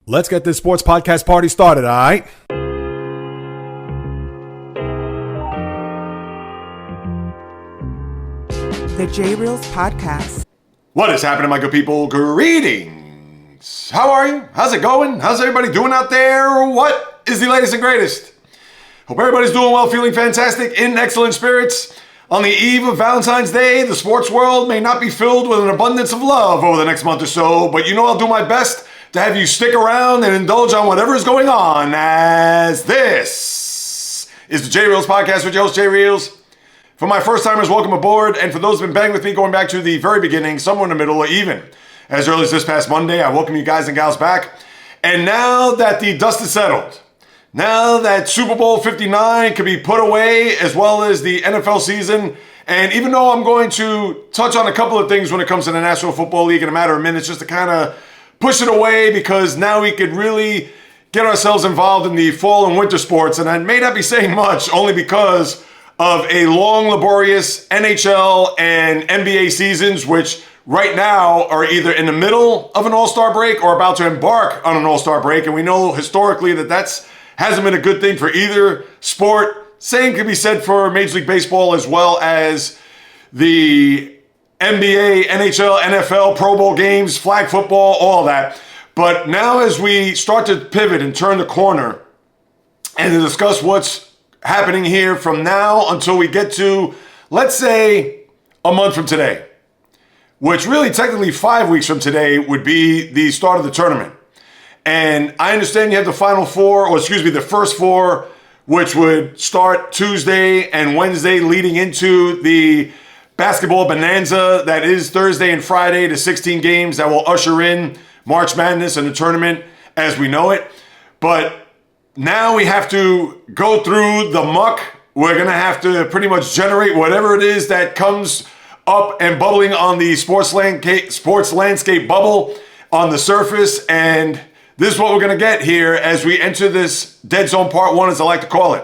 Let's get this sports podcast party started, all right? The JAYREELZ podcast. What is happening, my good people? Greetings. How are you? How's it going? How's everybody doing out there? What is the latest and greatest? Hope everybody's doing well, feeling fantastic, in excellent spirits. On the eve of Valentine's Day, the sports world may not be filled with an abundance of love over the next month or so, but you know I'll do my best to have you stick around and indulge on whatever is going on, as this is the JAYREELZ podcast with your host, JAYREELZ. For my first timers, welcome aboard, and for those who've been banging with me going back to the very beginning, somewhere in the middle, or even as early as this past Monday, I welcome you guys and gals back. And now that the dust is settled, now that Super Bowl 59 can be put away, as well as the NFL season, and even though I'm going to touch on a couple of things when it comes to the National Football League in a matter of minutes, just to kind of push it away, because now we could really get ourselves involved in the fall and winter sports. And I may not be saying much, only because of a long, laborious NHL and NBA seasons, which right now are either in the middle of an all-star break or about to embark on an all-star break. And we know historically that hasn't been a good thing for either sport. Same can be said for Major League Baseball, as well as the NBA, NHL, NFL, Pro Bowl games, flag football, all that. But now as we start to pivot and turn the corner and to discuss what's happening here from now until we get to, let's say, a month from today, which really technically 5 weeks from today would be the start of the tournament. And I understand you have the the first four, which would start Tuesday and Wednesday, leading into the basketball bonanza that is Thursday and Friday, the 16 games that will usher in March Madness and the tournament as we know it. But now we have to go through the muck. We're going to have to pretty much generate whatever it is that comes up and bubbling on the sports landscape bubble on the surface. And this is what we're going to get here as we enter this dead zone part one, as I like to call it.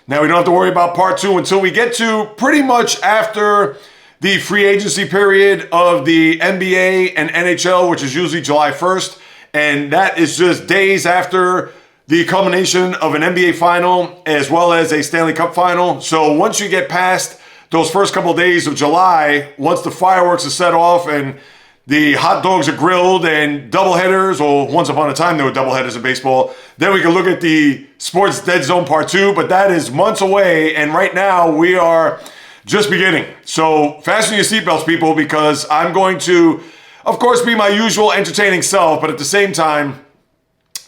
Now, we don't have to worry about part two until we get to pretty much after the free agency period of the NBA and NHL, which is usually July 1st. And that is just days after the culmination of an NBA final, as well as a Stanley Cup final. So once you get past those first couple of days of July, once the fireworks are set off and the hot dogs are grilled and doubleheaders, or once upon a time there were doubleheaders in baseball, then we can look at the sports dead zone part two, but that is months away, and right now we are just beginning. So fasten your seatbelts, people, because I'm going to, of course, be my usual entertaining self, but at the same time,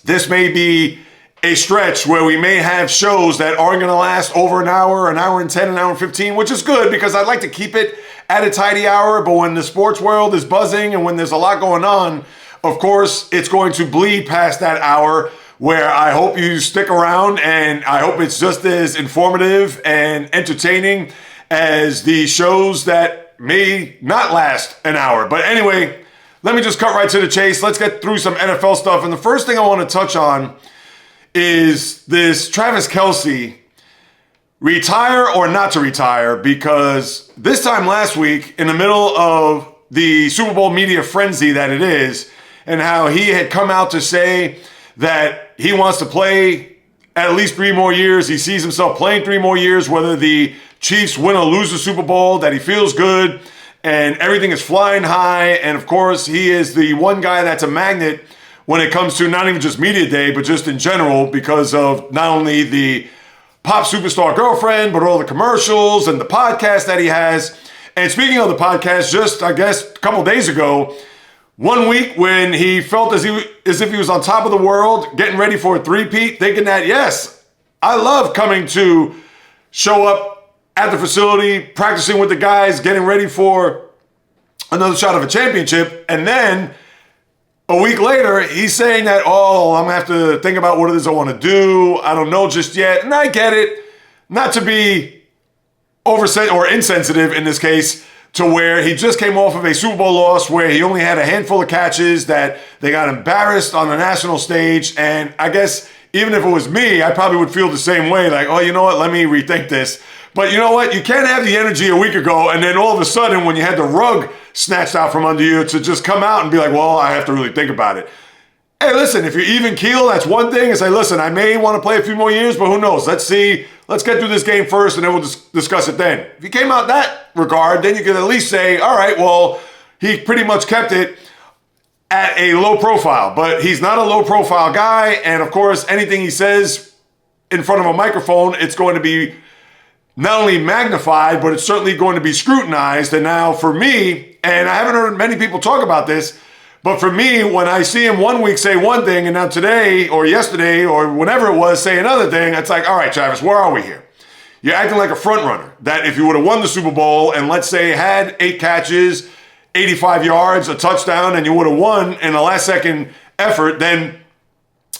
this may be a stretch where we may have shows that aren't going to last over an hour and 10, an hour and 15, which is good because I'd like to keep it at a tidy hour. But when the sports world is buzzing and when there's a lot going on, of course, it's going to bleed past that hour, where I hope you stick around, and I hope it's just as informative and entertaining as the shows that may not last an hour. But anyway, let me just cut right to the chase. Let's get through some NFL stuff. And the first thing I want to touch on is this Travis Kelce, retire or not to retire, because this time last week, in the middle of the Super Bowl media frenzy that it is, and how he had come out to say that he wants to play at least 3 more years. He sees himself playing 3 more years, whether the Chiefs win or lose the Super Bowl, that he feels good and everything is flying high. And of course, he is the one guy that's a magnet when it comes to not even just media day, but just in general, because of not only the pop superstar girlfriend, but all the commercials and the podcast that he has. And speaking of the podcast, just, I guess, a couple days ago, one week when he felt as if he was on top of the world, getting ready for a three-peat, thinking that, yes, I love coming to show up at the facility, practicing with the guys, getting ready for another shot of a championship. And then a week later, he's saying that, I'm going to have to think about what it is I want to do. I don't know just yet. And I get it. Not to be insensitive in this case, to where he just came off of a Super Bowl loss where he only had a handful of catches, that they got embarrassed on the national stage. And I guess even if it was me, I probably would feel the same way. Like, you know what? Let me rethink this. But you know what? You can't have the energy a week ago and then all of a sudden when you had the rug snatched out from under you to just come out and be like, well, I have to really think about it. hey, listen, if you're even keel, that's one thing. And say, listen, I may want to play a few more years, but who knows? Let's see. Let's get through this game first, and then we'll discuss it then. If you came out that regard, then you could at least say, all right, well, he pretty much kept it at a low profile. But he's not a low profile guy. And, of course, anything he says in front of a microphone, it's going to be not only magnified, but it's certainly going to be scrutinized. And now for me, and I haven't heard many people talk about this, but for me, when I see him one week say one thing, and now today or yesterday or whenever it was say another thing, it's like, all right, Travis, where are we here? You're acting like a front runner. That if you would have won the Super Bowl and let's say had 8 catches, 85 yards, a touchdown, and you would have won in a last second effort, then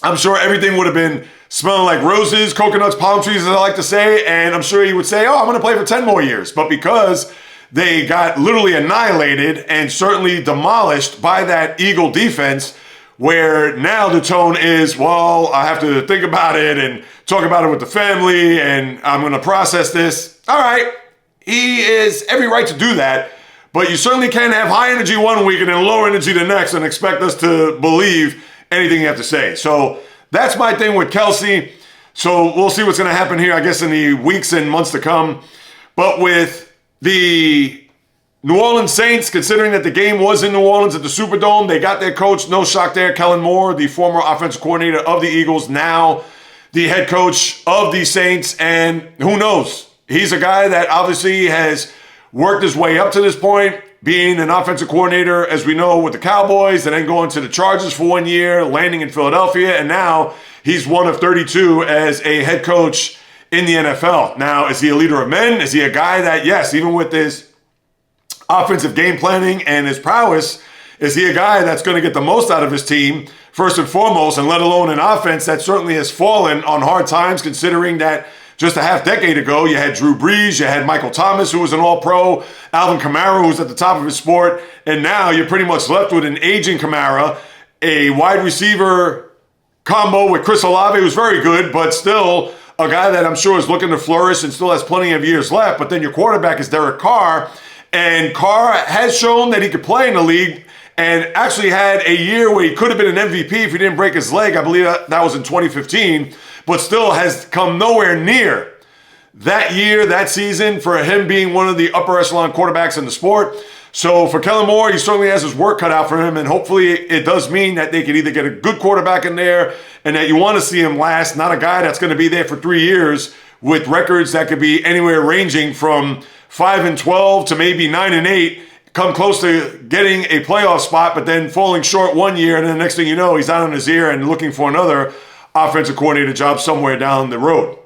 I'm sure everything would have been smelling like roses, coconuts, palm trees, as I like to say. And I'm sure he would say, oh, I'm going to play for 10 more years. But because they got literally annihilated and certainly demolished by that Eagle defense, where now the tone is, well, I have to think about it and talk about it with the family, and I'm going to process this. All right, he is every right to do that, but you certainly can't have high energy one week and then low energy the next and expect us to believe anything you have to say. So that's my thing with Kelce. So we'll see what's going to happen here, I guess, in the weeks and months to come. But with the New Orleans Saints, considering that the game was in New Orleans at the Superdome, they got their coach, no shock there, Kellen Moore, the former offensive coordinator of the Eagles, now the head coach of the Saints. And who knows? He's a guy that obviously has worked his way up to this point, being an offensive coordinator, as we know, with the Cowboys, and then going to the Chargers for 1 year, landing in Philadelphia, and now he's one of 32 as a head coach in the NFL. Now, is he a leader of men? Is he a guy that, yes, even with his offensive game planning and his prowess, is he a guy that's going to get the most out of his team, first and foremost, and let alone an offense that certainly has fallen on hard times, considering that just a half decade ago, you had Drew Brees, you had Michael Thomas, who was an all-pro, Alvin Kamara, who was at the top of his sport, and now you're pretty much left with an aging Kamara, a wide receiver combo with Chris Olave, who's very good, but still a guy that I'm sure is looking to flourish and still has plenty of years left. But then your quarterback is Derek Carr, and Carr has shown that he could play in the league and actually had a year where he could have been an MVP if he didn't break his leg. I believe that was in 2015, but still has come nowhere near that year, that season, for him being one of the upper echelon quarterbacks in the sport. So for Kellen Moore, he certainly has his work cut out for him, and hopefully it does mean that they can either get a good quarterback in there and that you want to see him last, not a guy that's going to be there for 3 years with records that could be anywhere ranging from 5-12 to maybe 9-8, come close to getting a playoff spot, but then falling short 1 year, and then the next thing you know, he's out on his ear and looking for another offensive coordinator job somewhere down the road.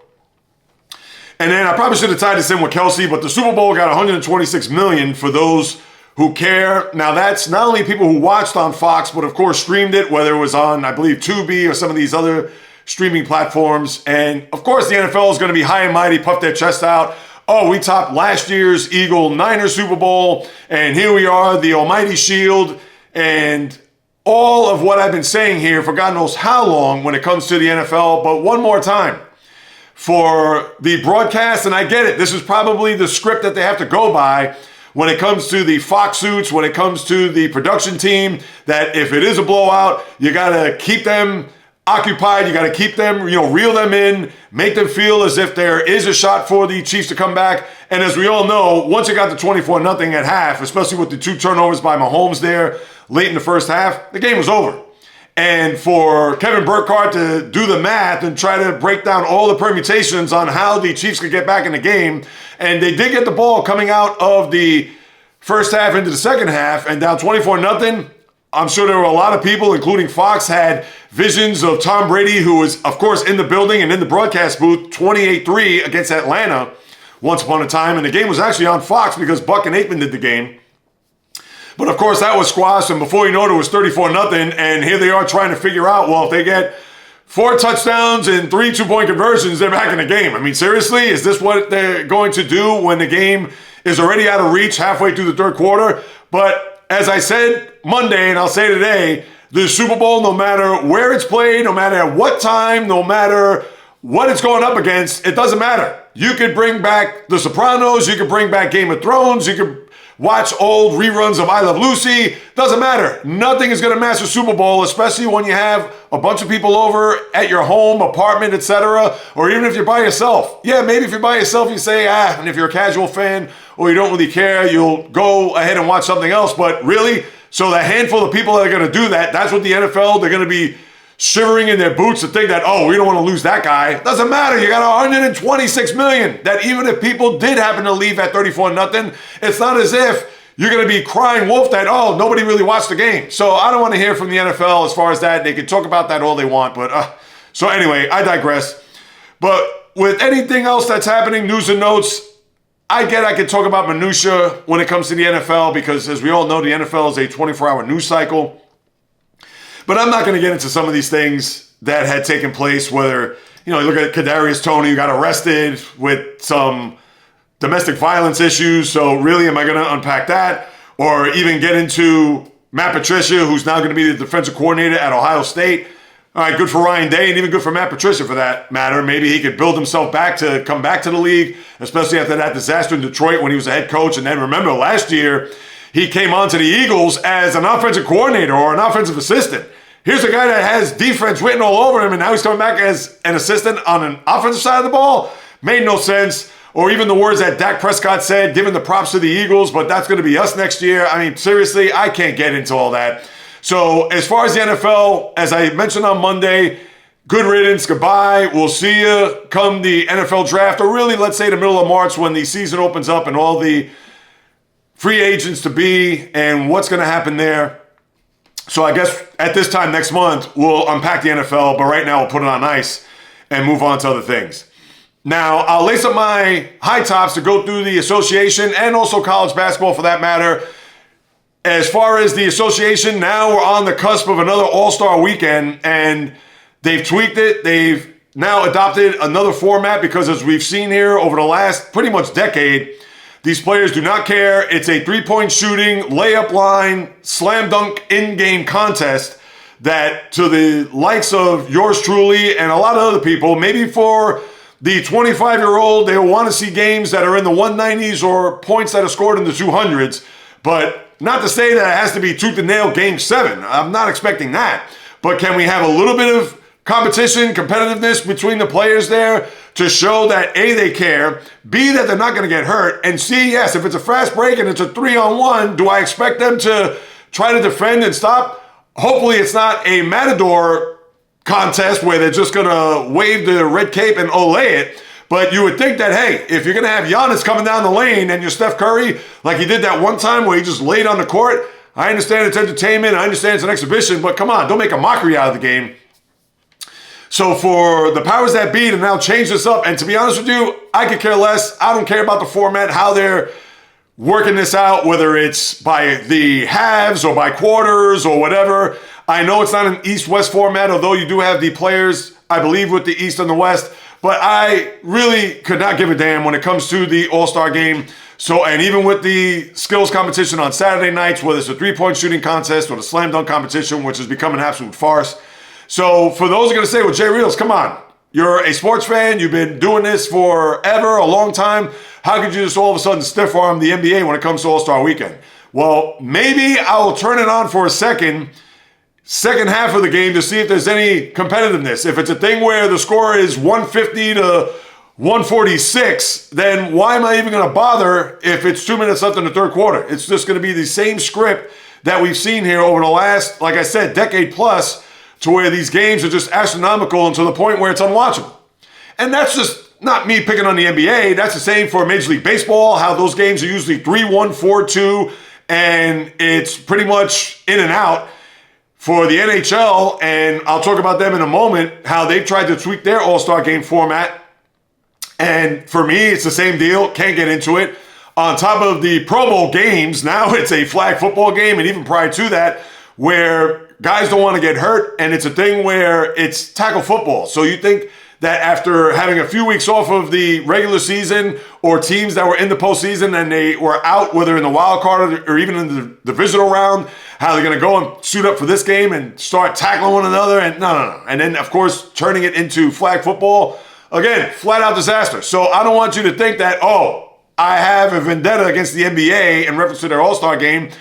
And then I probably should have tied this in with Kelce, but the Super Bowl got $126 million for those who care. Now, that's not only people who watched on Fox, but of course streamed it, whether it was on, I believe, Tubi or some of these other streaming platforms. And of course, the NFL is going to be high and mighty, puff their chest out. Oh, we topped last year's Eagle-Niners Super Bowl, and here we are, the almighty shield, and all of what I've been saying here for God knows how long when it comes to the NFL. But one more time, for the broadcast, and I get it, this is probably the script that they have to go by when it comes to the Fox suits, when it comes to the production team, that if it is a blowout, you got to keep them occupied, you got to keep them, reel them in, make them feel as if there is a shot for the Chiefs to come back. And as we all know, once it got to 24-0 at half, especially with the 2 turnovers by Mahomes there late in the first half, the game was over. And for Kevin Burkhardt to do the math and try to break down all the permutations on how the Chiefs could get back in the game, and they did get the ball coming out of the first half into the second half and down 24-0, I'm sure there were a lot of people, including Fox, had visions of Tom Brady, who was, of course, in the building and in the broadcast booth, 28-3 against Atlanta once upon a time. And the game was actually on Fox because Buck and Aikman did the game. But, of course, that was squashed, and before you know it, it was 34-0, and here they are trying to figure out, well, if they get 4 touchdowns and 3 two-point conversions, they're back in the game. I mean, seriously, is this what they're going to do when the game is already out of reach halfway through the third quarter? But as I said Monday, and I'll say today, the Super Bowl, no matter where it's played, no matter at what time, no matter what it's going up against, it doesn't matter. You could bring back The Sopranos, you could bring back Game of Thrones, you could watch old reruns of I Love Lucy. Doesn't matter. Nothing is going to match a Super Bowl, especially when you have a bunch of people over at your home, apartment, etc. Or even if you're by yourself. Yeah, maybe if you're by yourself, you say, and if you're a casual fan or you don't really care, you'll go ahead and watch something else. But really, so the handful of people that are going to do that, that's what the NFL, they're going to be shivering in their boots to think that, we don't want to lose that guy. Doesn't matter. You got 126 million that even if people did happen to leave at 34-0, it's not as if you're going to be crying wolf that, nobody really watched the game. So I don't want to hear from the NFL as far as that. They can talk about that all they want. But so anyway, I digress. But with anything else that's happening, news and notes, I could talk about minutia when it comes to the NFL because as we all know, the NFL is a 24-hour news cycle. But I'm not going to get into some of these things that had taken place, whether, you look at Kadarius Toney, who got arrested with some domestic violence issues. So really, am I going to unpack that? Or even get into Matt Patricia, who's now going to be the defensive coordinator at Ohio State. All right, good for Ryan Day and even good for Matt Patricia for that matter. Maybe he could build himself back to come back to the league, especially after that disaster in Detroit when he was a head coach. And then remember, last year, he came onto the Eagles as an offensive coordinator or an offensive assistant. Here's a guy that has defense written all over him, and now he's coming back as an assistant on an offensive side of the ball. Made no sense. Or even the words that Dak Prescott said, giving the props to the Eagles, but that's going to be us next year. I mean, seriously, I can't get into all that. So as far as the NFL, as I mentioned on Monday, good riddance, goodbye. We'll see you come the NFL draft, or really, let's say the middle of March when the season opens up and all the free agents to be and what's going to happen there. So I guess at this time next month, we'll unpack the NFL, but right now we'll put it on ice and move on to other things. Now, I'll lace up my high tops to go through the association and also college basketball for that matter. As far as the association, now we're on the cusp of another All-Star weekend, and they've tweaked it. They've now adopted another format because as we've seen here over the last pretty much decade, these players do not care. It's a three-point shooting, layup line, slam dunk in-game contest that to the likes of yours truly and a lot of other people, maybe for the 25-year-old, they will want to see games that are in the 190s or points that are scored in the 200s. But not to say that it has to be tooth and nail game 7. I'm not expecting that. But can we have a little bit of competition, competitiveness between the players there to show that A, they care, B, that they're not going to get hurt, and C, yes, if it's a fast break and it's a 3-on-1, do I expect them to try to defend and stop? Hopefully it's not a matador contest where they're just going to wave the red cape and olay it. But you would think that, hey, if you're going to have Giannis coming down the lane and you're Steph Curry, like he did that one time where he just laid on the court, I understand it's entertainment, I understand it's an exhibition, but come on, don't make a mockery out of the game. So for the powers that be to now change this up, and to be honest with you, I could care less. I don't care about the format, how they're working this out, whether it's by the halves or by quarters or whatever. I know it's not an East-West format, although you do have the players, I believe, with the East and the West. But I really could not give a damn when it comes to the All-Star game. So, and even with the skills competition on Saturday nights, whether it's a three-point shooting contest or the slam dunk competition, which has become an absolute farce. So for those who are going to say, well, JAYREELZ, come on. You're a sports fan. You've been doing this forever, a long time. How could you just all of a sudden stiff-arm the NBA when it comes to All-Star Weekend? Well, maybe I will turn it on for a second half of the game to see if there's any competitiveness. If it's a thing where the score is 150 to 146, then why am I even going to bother if it's 2 minutes left in the third quarter? It's just going to be the same script that we've seen here over the last, like I said, decade plus, to where these games are just astronomical and to the point where it's unwatchable. And that's just not me picking on the NBA. That's the same for Major League Baseball, how those games are usually 3-1, 4-2, and it's pretty much in and out. For the NHL, and I'll talk about them in a moment, how they've tried to tweak their All-Star game format. And for me, it's the same deal. Can't get into it. On top of the Pro Bowl games, now it's a flag football game, and even prior to that, where guys don't want to get hurt, and it's a thing where it's tackle football. So you think that after having a few weeks off of the regular season, or teams that were in the postseason and they were out, whether in the wild card or even in the divisional round, how they're going to go and suit up for this game and start tackling one another, and no. And then, of course, turning it into flag football. Again, flat out disaster. So I don't want you to think that, I have a vendetta against the NBA in reference to their All-Star game.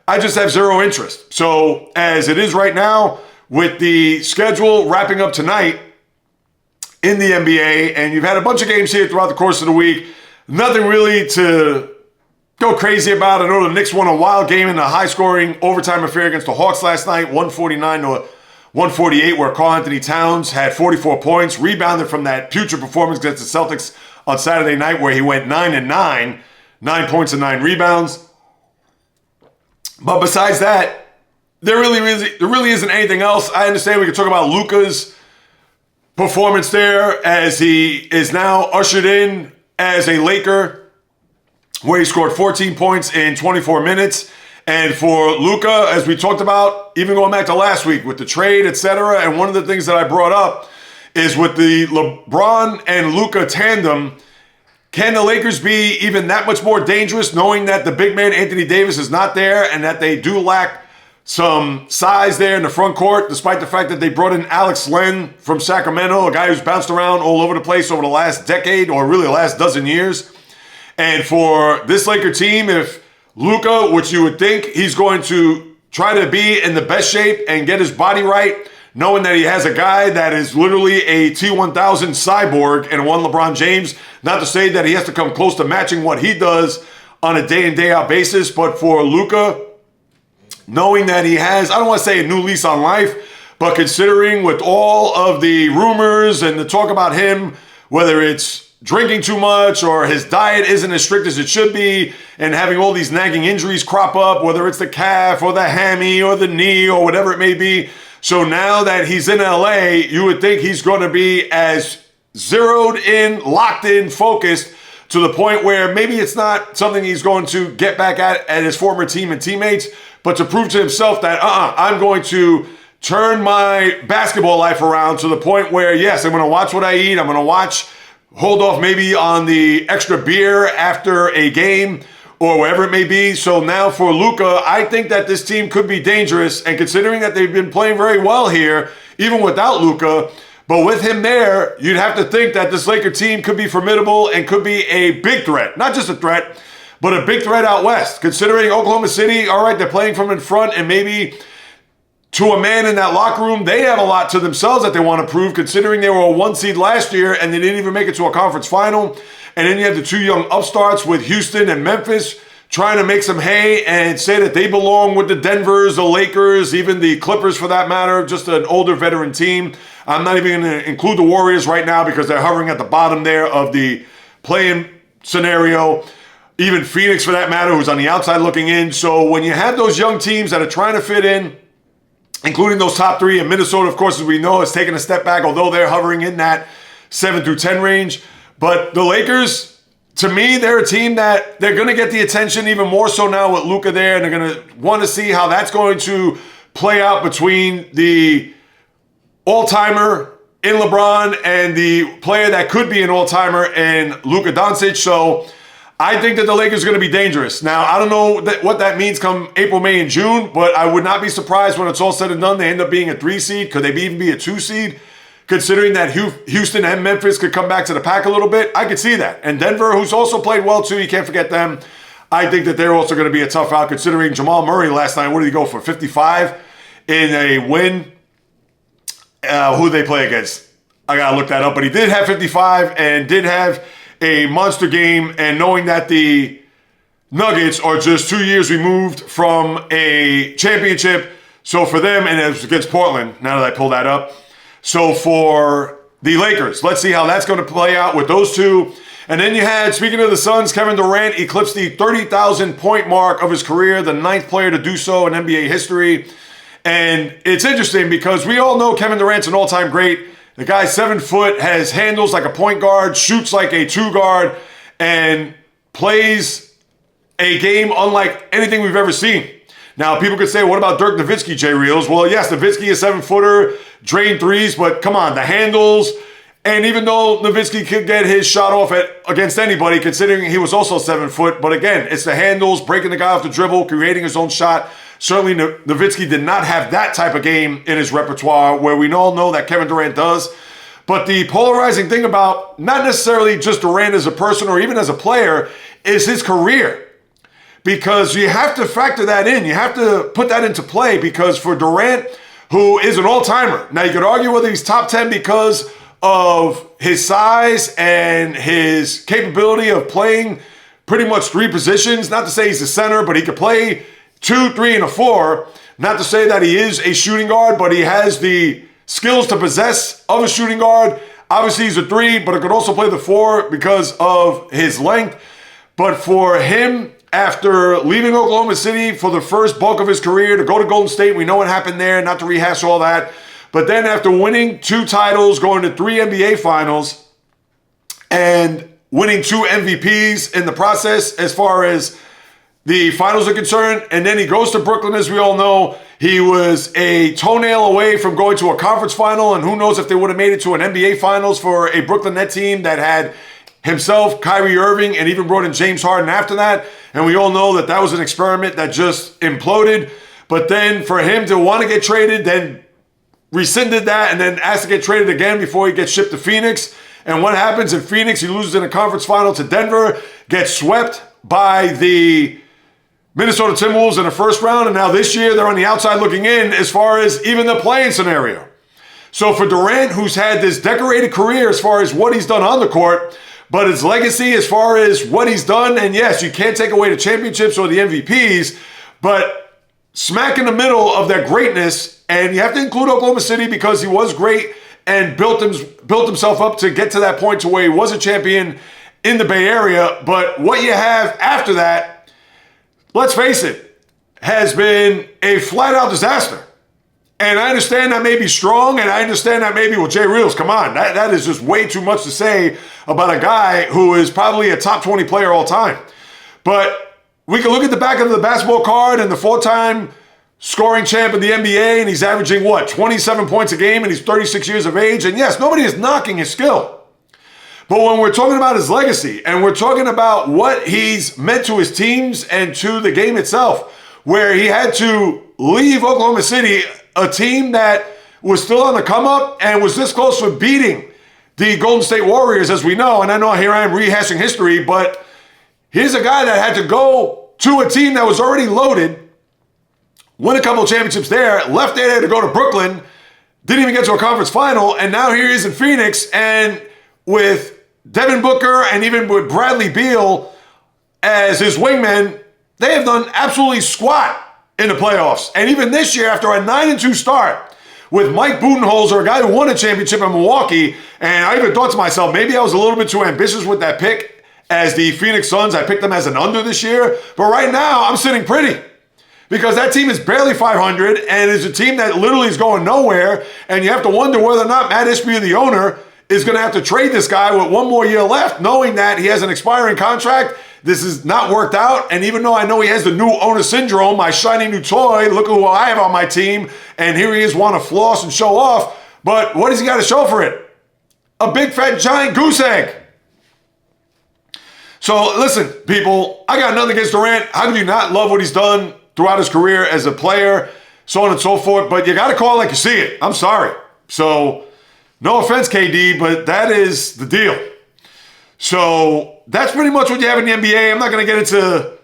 I just have zero interest. So as it is right now, with the schedule wrapping up tonight in the NBA, and you've had a bunch of games here throughout the course of the week, nothing really to go crazy about. I know the Knicks won a wild game in a high-scoring overtime affair against the Hawks last night, 149 to 148, where Karl-Anthony Towns had 44 points, rebounded from that putrid performance against the Celtics on Saturday night where he went 9-9, 9 points and 9 rebounds. But besides that, there really isn't anything else. I understand we can talk about Luka's performance there as he is now ushered in as a Laker, where he scored 14 points in 24 minutes. And for Luka, as we talked about, even going back to last week with the trade, etc., and one of the things that I brought up is with the LeBron and Luka tandem, can the Lakers be even that much more dangerous knowing that the big man Anthony Davis is not there and that they do lack some size there in the front court, despite the fact that they brought in Alex Len from Sacramento, a guy who's bounced around all over the place over the last decade or really the last dozen years. And for this Laker team, if Luka, which you would think he's going to try to be in the best shape and get his body right, knowing that he has a guy that is literally a T1000 cyborg and one LeBron James, not to say that he has to come close to matching what he does on a day in, day out basis, but for Luka, knowing that he has, I don't want to say a new lease on life, but considering with all of the rumors and the talk about him, whether it's drinking too much or his diet isn't as strict as it should be and having all these nagging injuries crop up, whether it's the calf or the hammy or the knee or whatever it may be. So now that he's in LA, you would think he's going to be as zeroed in, locked in, focused to the point where maybe it's not something he's going to get back at his former team and teammates, but to prove to himself that, I'm going to turn my basketball life around to the point where, yes, I'm going to watch what I eat. I'm going to hold off maybe on the extra beer after a game or wherever it may be. So now for Luka, I think that this team could be dangerous. And considering that they've been playing very well here, even without Luka, but with him there, you'd have to think that this Laker team could be formidable and could be a big threat. Not just a threat, but a big threat out west. Considering Oklahoma City, all right, they're playing from in front, and maybe to a man in that locker room, they have a lot to themselves that they want to prove, considering they were a 1 seed last year and they didn't even make it to a conference final. And then you have the two young upstarts with Houston and Memphis trying to make some hay and say that they belong with the Denvers, the Lakers, even the Clippers for that matter, just an older veteran team. I'm not even going to include the Warriors right now because they're hovering at the bottom there of the play-in scenario. Even Phoenix for that matter, who's on the outside looking in. So when you have those young teams that are trying to fit in, including those top three, and Minnesota, of course, as we know, has taken a step back, although they're hovering in that 7 through 10 range. But the Lakers, to me, they're a team that they're going to get the attention even more so now with Luka there, and they're going to want to see how that's going to play out between the all-timer in LeBron and the player that could be an all-timer in Luka Doncic. So I think that the Lakers are going to be dangerous. Now, I don't know what that means come April, May, and June, but I would not be surprised when it's all said and done, they end up being a 3 seed. Could they even be a 2 seed? Considering that Houston and Memphis could come back to the pack a little bit, I could see that. And Denver, who's also played well too, you can't forget them. I think that they're also going to be a tough out, considering Jamal Murray last night, what did he go for, 55 in a win? Who did they play against? I got to look that up, but he did have 55 and did have a monster game, and knowing that the Nuggets are just 2 years removed from a championship. So for them, and it was against Portland, now that I pull that up. So for the Lakers, let's see how that's going to play out with those two. And then you had, speaking of the Suns, Kevin Durant eclipsed the 30,000 point mark of his career, the 9th player to do so in NBA history. And it's interesting because we all know Kevin Durant's an all-time great. The guy's 7 foot, has handles like a point guard, shoots like a 2 guard, and plays a game unlike anything we've ever seen. Now, people could say, what about Dirk Nowitzki, JAYREELZ? Well, yes, Nowitzki is 7-footer, drain threes, but come on, the handles. And even though Nowitzki could get his shot off against anybody, considering he was also 7 foot, but again, it's the handles, breaking the guy off the dribble, creating his own shot. Certainly, Nowitzki did not have that type of game in his repertoire, where we all know that Kevin Durant does. But the polarizing thing about not necessarily just Durant as a person or even as a player is his career. Because you have to factor that in. You have to put that into play because for Durant, who is an all-timer. Now, you could argue whether he's top 10 because of his size and his capability of playing pretty much three positions. Not to say he's a center, but he could play 2, 3, and a 4. Not to say that he is a shooting guard, but he has the skills to possess of a shooting guard. Obviously, he's a 3, but he could also play the 4 because of his length. But for him, after leaving Oklahoma City for the first bulk of his career to go to Golden State, we know what happened there, not to rehash all that. But then after winning 2 titles, going to 3 NBA finals, and winning 2 MVPs in the process as far as the finals are concerned, and then he goes to Brooklyn, as we all know. He was a toenail away from going to a conference final, and who knows if they would have made it to an NBA finals for a Brooklyn Net team that had himself, Kyrie Irving, and even brought in James Harden after that. And we all know that that was an experiment that just imploded. But then for him to want to get traded, then rescinded that, and then asked to get traded again before he gets shipped to Phoenix. And what happens in Phoenix? He loses in a conference final to Denver, gets swept by the Minnesota Timberwolves in the first round. And now this year, they're on the outside looking in as far as even the playing scenario. So for Durant, who's had this decorated career as far as what he's done on the court, but his legacy as far as what he's done, and yes, you can't take away the championships or the MVPs, but smack in the middle of that greatness, and you have to include Oklahoma City because he was great and built himself up to get to that point to where he was a champion in the Bay Area. But what you have after that, let's face it, has been a flat-out disaster. And I understand that may be strong, and I understand that maybe, well, JAYREELZ, come on. That is just way too much to say about a guy who is probably a top 20 player all time. But we can look at the back of the basketball card and the 4-time scoring champ in the NBA, and he's averaging, 27 points a game, and he's 36 years of age. And yes, nobody is knocking his skill. But when we're talking about his legacy, and we're talking about what he's meant to his teams and to the game itself, where he had to leave Oklahoma City, a team that was still on the come up and was this close to beating the Golden State Warriors, as we know. And I know here I am rehashing history, but here's a guy that had to go to a team that was already loaded, win a couple of championships there, left there to go to Brooklyn, didn't even get to a conference final, and now here he is in Phoenix, and with Devin Booker and even with Bradley Beal as his wingman, they have done absolutely squat in the playoffs. And even this year, after a 9-2 start with Mike Budenholzer, a guy who won a championship in Milwaukee, and I even thought to myself, maybe I was a little bit too ambitious with that pick as the Phoenix Suns. I picked them as an under this year. But right now, I'm sitting pretty because that team is barely 500 and is a team that literally is going nowhere. And you have to wonder whether or not M.A.S.H, the owner, is going to have to trade this guy with one more year left, knowing that he has an expiring contract. This has not worked out, and even though I know he has the new owner syndrome, my shiny new toy, look at who I have on my team, and here he is want to floss and show off, but what does he got to show for it? A big, fat, giant goose egg. So listen, people, I got nothing against Durant. How can you not love what he's done throughout his career as a player, so on and so forth, but you got to call it like you see it. I'm sorry. So no offense, KD, but that is the deal. So that's pretty much what you have in the NBA. I'm not going to get into,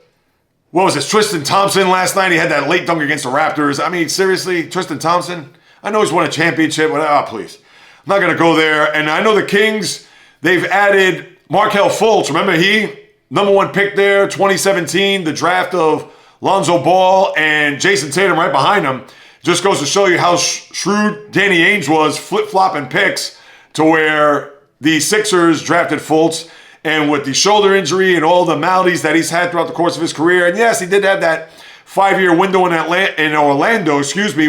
what was this, Tristan Thompson last night. He had that late dunk against the Raptors. I mean, seriously, Tristan Thompson? I know he's won a championship, but please. I'm not going to go there. And I know the Kings, they've added Markelle Fultz. Remember, he, number 1 pick there, 2017, the draft of Lonzo Ball and Jason Tatum right behind him. Just goes to show you how shrewd Danny Ainge was, flip-flopping picks to where the Sixers drafted Fultz, and with the shoulder injury and all the maladies that he's had throughout the course of his career. And yes, he did have that 5-year window in Orlando,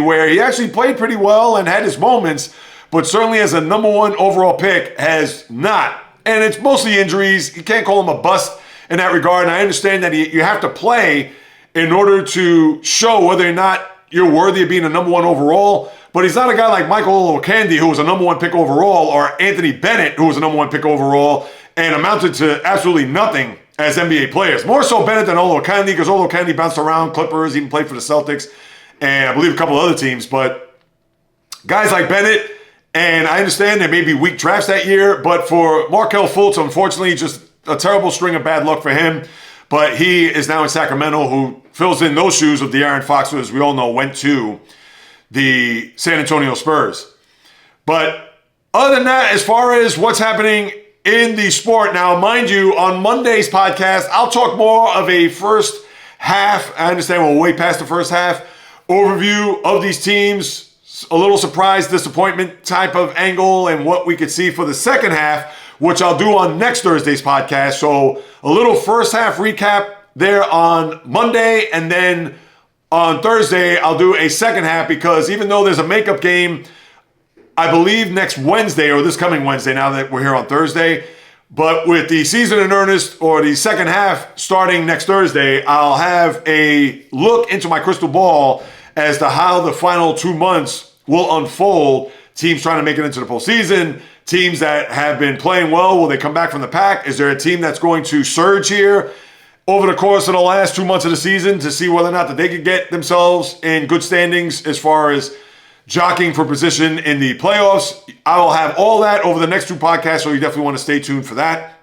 where he actually played pretty well and had his moments, but certainly as a number 1 overall pick has not. And it's mostly injuries. You can't call him a bust in that regard. And I understand that you have to play in order to show whether or not you're worthy of being a number 1 overall. But he's not a guy like Michael Olowokandi, who was a number 1 pick overall, or Anthony Bennett, who was a number 1 pick overall, and amounted to absolutely nothing as NBA players. More so Bennett than Olowokandi, because Olowokandi bounced around Clippers, even played for the Celtics, and I believe a couple other teams. But guys like Bennett And I understand there may be weak drafts that year, but for Markelle Fultz, unfortunately, just a terrible string of bad luck for him. But he is now in Sacramento, who fills in those shoes of De'Aaron Fox, who, as we all know, went to the San Antonio Spurs. But other than that, as far as what's happening in the sport, now, mind you, on Monday's podcast, I'll talk more of a first half. I understand we're way past the first half overview of these teams. A little surprise, disappointment type of angle and what we could see for the second half, which I'll do on next Thursday's podcast. So a little first half recap there on Monday, and then on Thursday, I'll do a second half because even though there's a makeup game, I believe next Wednesday or this coming Wednesday, now that we're here on Thursday, but with the season in earnest or the second half starting next Thursday, I'll have a look into my crystal ball as to how the final 2 months will unfold. Teams trying to make it into the postseason, teams that have been playing well, will they come back from the pack? Is there a team that's going to surge here over the course of the last 2 months of the season to see whether or not that they could get themselves in good standings as far as jockeying for position in the playoffs? I will have all that over the next 2 podcasts, so you definitely want to stay tuned for that.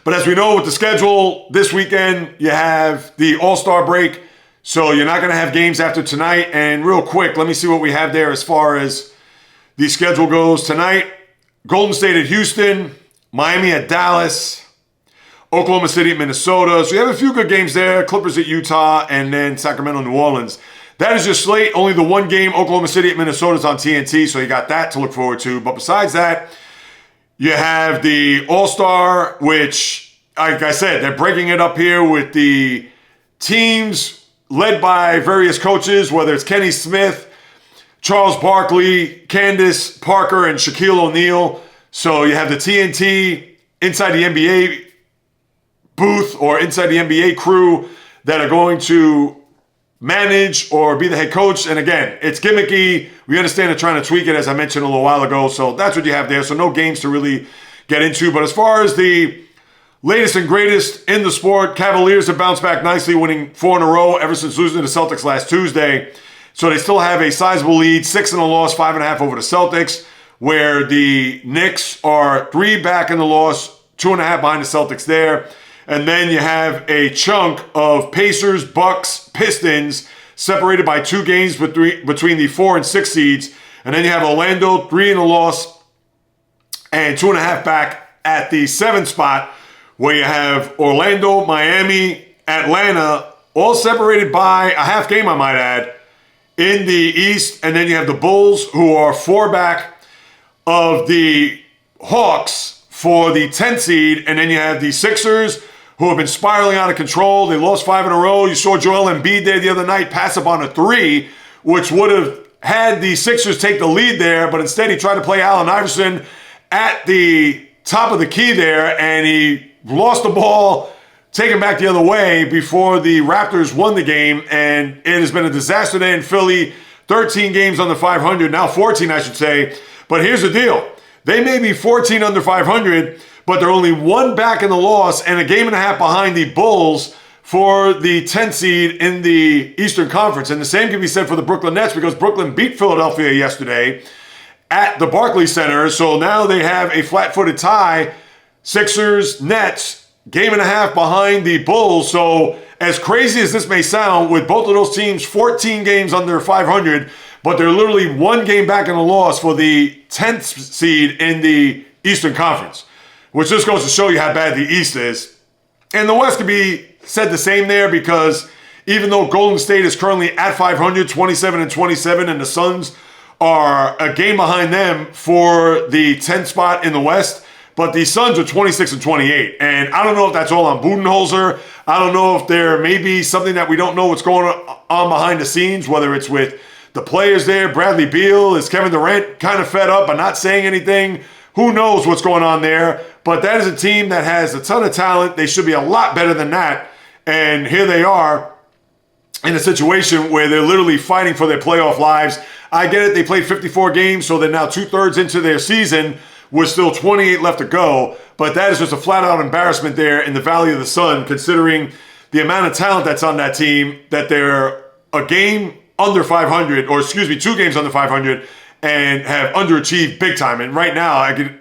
But as we know with the schedule, this weekend you have the All-Star break, so you're not going to have games after tonight. And real quick, let me see what we have there as far as the schedule goes. Tonight, Golden State at Houston, Miami at Dallas, Oklahoma City at Minnesota. So you have a few good games there. Clippers at Utah, and then Sacramento, New Orleans. That is your slate. Only the one game, Oklahoma City at Minnesota, is on TNT, so you got that to look forward to. But besides that, you have the All-Star, which, like I said, they're breaking it up here with the teams led by various coaches, whether it's Kenny Smith, Charles Barkley, Candace Parker, and Shaquille O'Neal. So you have the TNT inside the NBA booth or inside the NBA crew that are going to manage or be the head coach. And again, it's gimmicky. We understand they're trying to tweak it, as I mentioned a little while ago. So that's what you have there. So no games to really get into. But as far as the latest and greatest in the sport, Cavaliers have bounced back nicely, winning 4 in a row ever since losing to the Celtics last Tuesday. So they still have a sizable lead, 6 in a loss, 5.5 over the Celtics, where the Knicks are 3 back in the loss, 2.5 behind the Celtics there. And then you have a chunk of Pacers, Bucks, Pistons, separated by 2 games between the 4 and 6 seeds. And then you have Orlando, 3 in a loss, and 2.5 back at the 7th spot, where you have Orlando, Miami, Atlanta, all separated by a half game, I might add, in the East. And then you have the Bulls, who are 4 back of the Hawks for the 10th seed. And then you have the Sixers, who have been spiraling out of control. They lost 5 in a row. You saw Joel Embiid there the other night pass up on a 3, which would have had the Sixers take the lead there, but instead he tried to play Allen Iverson at the top of the key there, and he lost the ball, taken back the other way before the Raptors won the game. And it has been a disaster there in Philly. 13 games under 500, now 14, I should say. But here's the deal. They may be 14 under 500, but they're only 1 back in the loss and a game and a half behind the Bulls for the 10th seed in the Eastern Conference. And the same can be said for the Brooklyn Nets, because Brooklyn beat Philadelphia yesterday at the Barclays Center. So now they have a flat-footed tie. Sixers, Nets, game and a half behind the Bulls. So as crazy as this may sound, with both of those teams 14 games under 500, but they're literally 1 game back in the loss for the 10th seed in the Eastern Conference, which just goes to show you how bad the East is. And the West could be said the same there, because even though Golden State is currently at 500, 27-27, and the Suns are a game behind them for the 10th spot in the West, but the Suns are 26-28. And I don't know if that's all on Budenholzer. I don't know if there may be something that we don't know what's going on behind the scenes, whether it's with the players there. Bradley Beal, is Kevin Durant kind of fed up by not saying anything? Who knows what's going on there? But that is a team that has a ton of talent. They should be a lot better than that. And here they are in a situation where they're literally fighting for their playoff lives. I get it. They played 54 games, so they're now 2/3 into their season with still 28 left to go. But that is just a flat-out embarrassment there in the Valley of the Sun, considering the amount of talent that's on that team, that they're a game under 500, or excuse me, 2 games under 500, and have underachieved big time. And right now, I can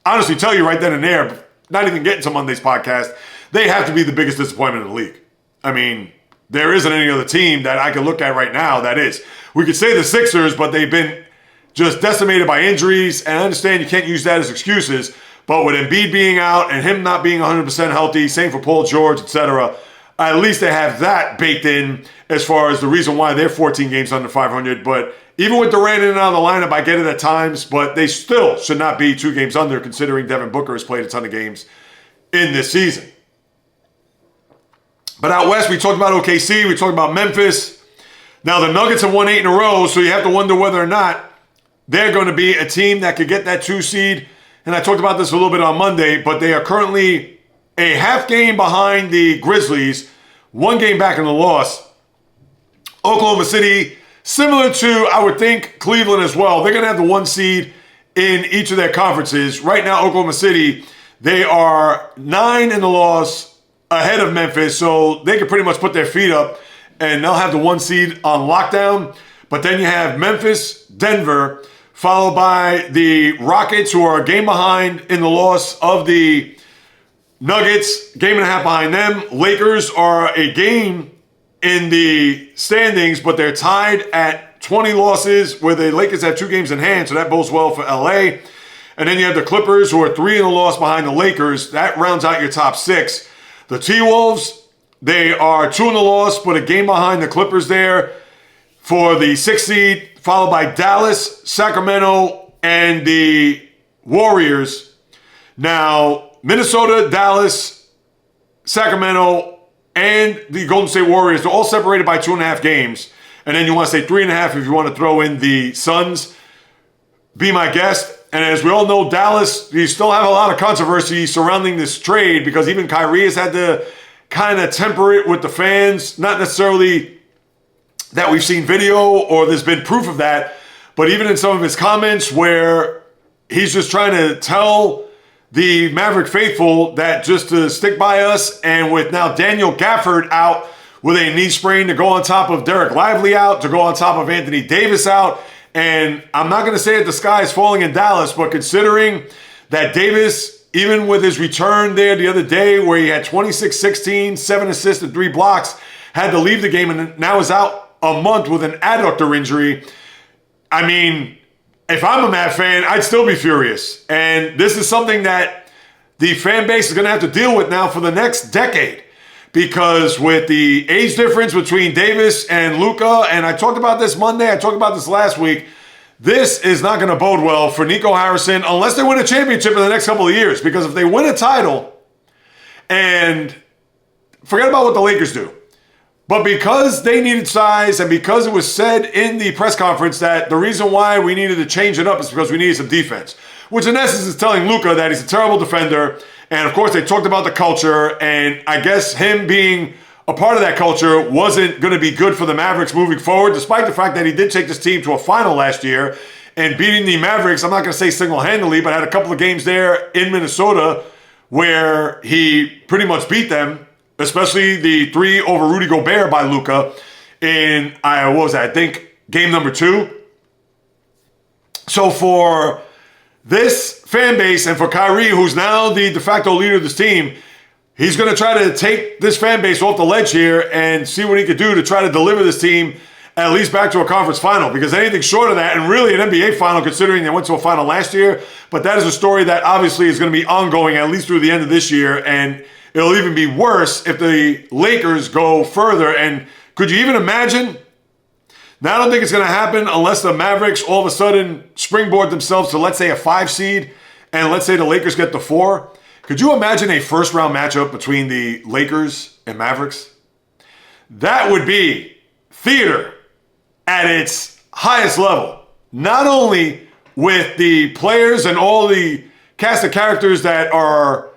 honestly tell you right then and there, not even getting to Monday's podcast, they have to be the biggest disappointment in the league. I mean, there isn't any other team that I can look at right now that is. We could say the Sixers, but they've been just decimated by injuries, and I understand you can't use that as excuses, but with Embiid being out and him not being 100% healthy, same for Paul George, etc., at least they have that baked in as far as the reason why they're 14 games under 500. But even with Durant in and out of the lineup, I get it at times, but they still should not be 2 games under considering Devin Booker has played a ton of games in this season. But out west, we talked about OKC, we talked about Memphis. Now the Nuggets have won 8 in a row, so you have to wonder whether or not they're going to be a team that could get that 2 seed. And I talked about this a little bit on Monday, but they are currently a half game behind the Grizzlies, 1 game back in the loss. Oklahoma City, similar to, I would think, Cleveland as well. They're going to have the 1 seed in each of their conferences. Right now, Oklahoma City, they are 9 in the loss ahead of Memphis, so they can pretty much put their feet up and they'll have the 1 seed on lockdown. But then you have Memphis, Denver, followed by the Rockets, who are a game behind in the loss of the Nuggets, game and a half behind them. Lakers are a game in the standings, but they're tied at 20 losses, where the Lakers have 2 games in hand, so that bodes well for LA. And then you have the Clippers, who are 3 in the loss behind the Lakers. That rounds out your top 6. The T-Wolves, they are 2 in the loss, but a game behind the Clippers there for the 6th seed, followed by Dallas, Sacramento, and the Warriors. Now, Minnesota, Dallas, Sacramento, and the Golden State Warriors, they're all separated by 2.5 games. And then you want to say 3.5 if you want to throw in the Suns. Be my guest. And as we all know, Dallas, you still have a lot of controversy surrounding this trade because even Kyrie has had to kind of temper it with the fans. Not necessarily that we've seen video or there's been proof of that, but even in some of his comments where he's just trying to tell the Maverick faithful that just to stick by us, and with now Daniel Gafford out with a knee sprain, to go on top of Derek Lively out, to go on top of Anthony Davis out. And I'm not going to say that the sky is falling in Dallas, but considering that Davis, even with his return there the other day where he had 26-16, 7 assists and 3 blocks, had to leave the game and now is out a month with an adductor injury. I mean, if I'm a Mavs fan, I'd still be furious. And this is something that the fan base is going to have to deal with now for the next decade. Because with the age difference between Davis and Luka, and I talked about this Monday, I talked about this last week, this is not going to bode well for Nico Harrison unless they win a championship in the next couple of years. Because if they win a title, and forget about what the Lakers do, but because they needed size and because it was said in the press conference that the reason why we needed to change it up is because we needed some defense, which in essence is telling Luka that he's a terrible defender. And of course, they talked about the culture, and I guess him being a part of that culture wasn't going to be good for the Mavericks moving forward, despite the fact that he did take this team to a final last year and beating the Mavericks, I'm not going to say single-handedly, but had a couple of games there in Minnesota where he pretty much beat them, especially the 3 over Rudy Gobert by Luka in, what was that, I think, game number 2. So for this fan base and for Kyrie, who's now the de facto leader of this team, he's going to try to take this fan base off the ledge here and see what he could do to try to deliver this team at least back to a conference final. Because anything short of that, and really an NBA final considering they went to a final last year, but that is a story that obviously is going to be ongoing at least through the end of this year, and it'll even be worse if the Lakers go further. And could you even imagine? Now, I don't think it's going to happen unless the Mavericks all of a sudden springboard themselves to, let's say, a 5 seed, and let's say the Lakers get the 4. Could you imagine a first-round matchup between the Lakers and Mavericks? That would be theater at its highest level. Not only with the players and all the cast of characters that are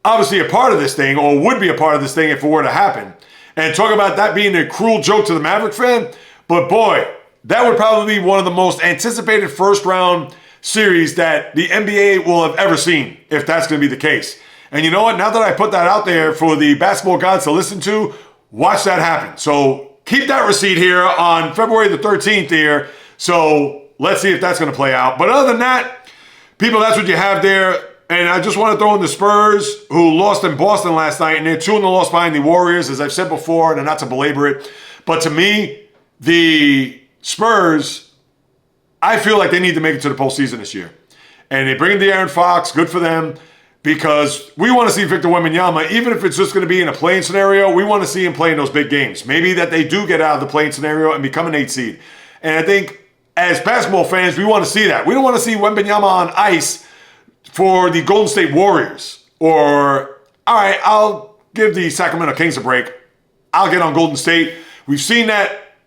obviously a part of this thing, or would be a part of this thing if it were to happen, and talk about that being a cruel joke to the Maverick fan, but boy, that would probably be one of the most anticipated first-round series that the NBA will have ever seen, if that's going to be the case. And you know what? Now that I put that out there for the basketball gods to listen to, watch that happen. So keep that receipt here on February the 13th here. So let's see if that's going to play out. But other than that, people, that's what you have there. And I just want to throw in the Spurs, who lost in Boston last night, and they're 2-0 loss behind the Warriors, as I've said before, and not to belabor it. But to me, the Spurs, I feel like they need to make it to the postseason this year. And they bring in De'Aaron Fox, good for them, because we want to see Victor Wembanyama, even if it's just going to be in a play-in scenario, we want to see him play in those big games. Maybe that they do get out of the play-in scenario and become an 8 seed. And I think as basketball fans, we want to see that. We don't want to see Wembanyama on ice for the Golden State Warriors. Or, all right, I'll give the Sacramento Kings a break. I'll get on Golden State. We've seen that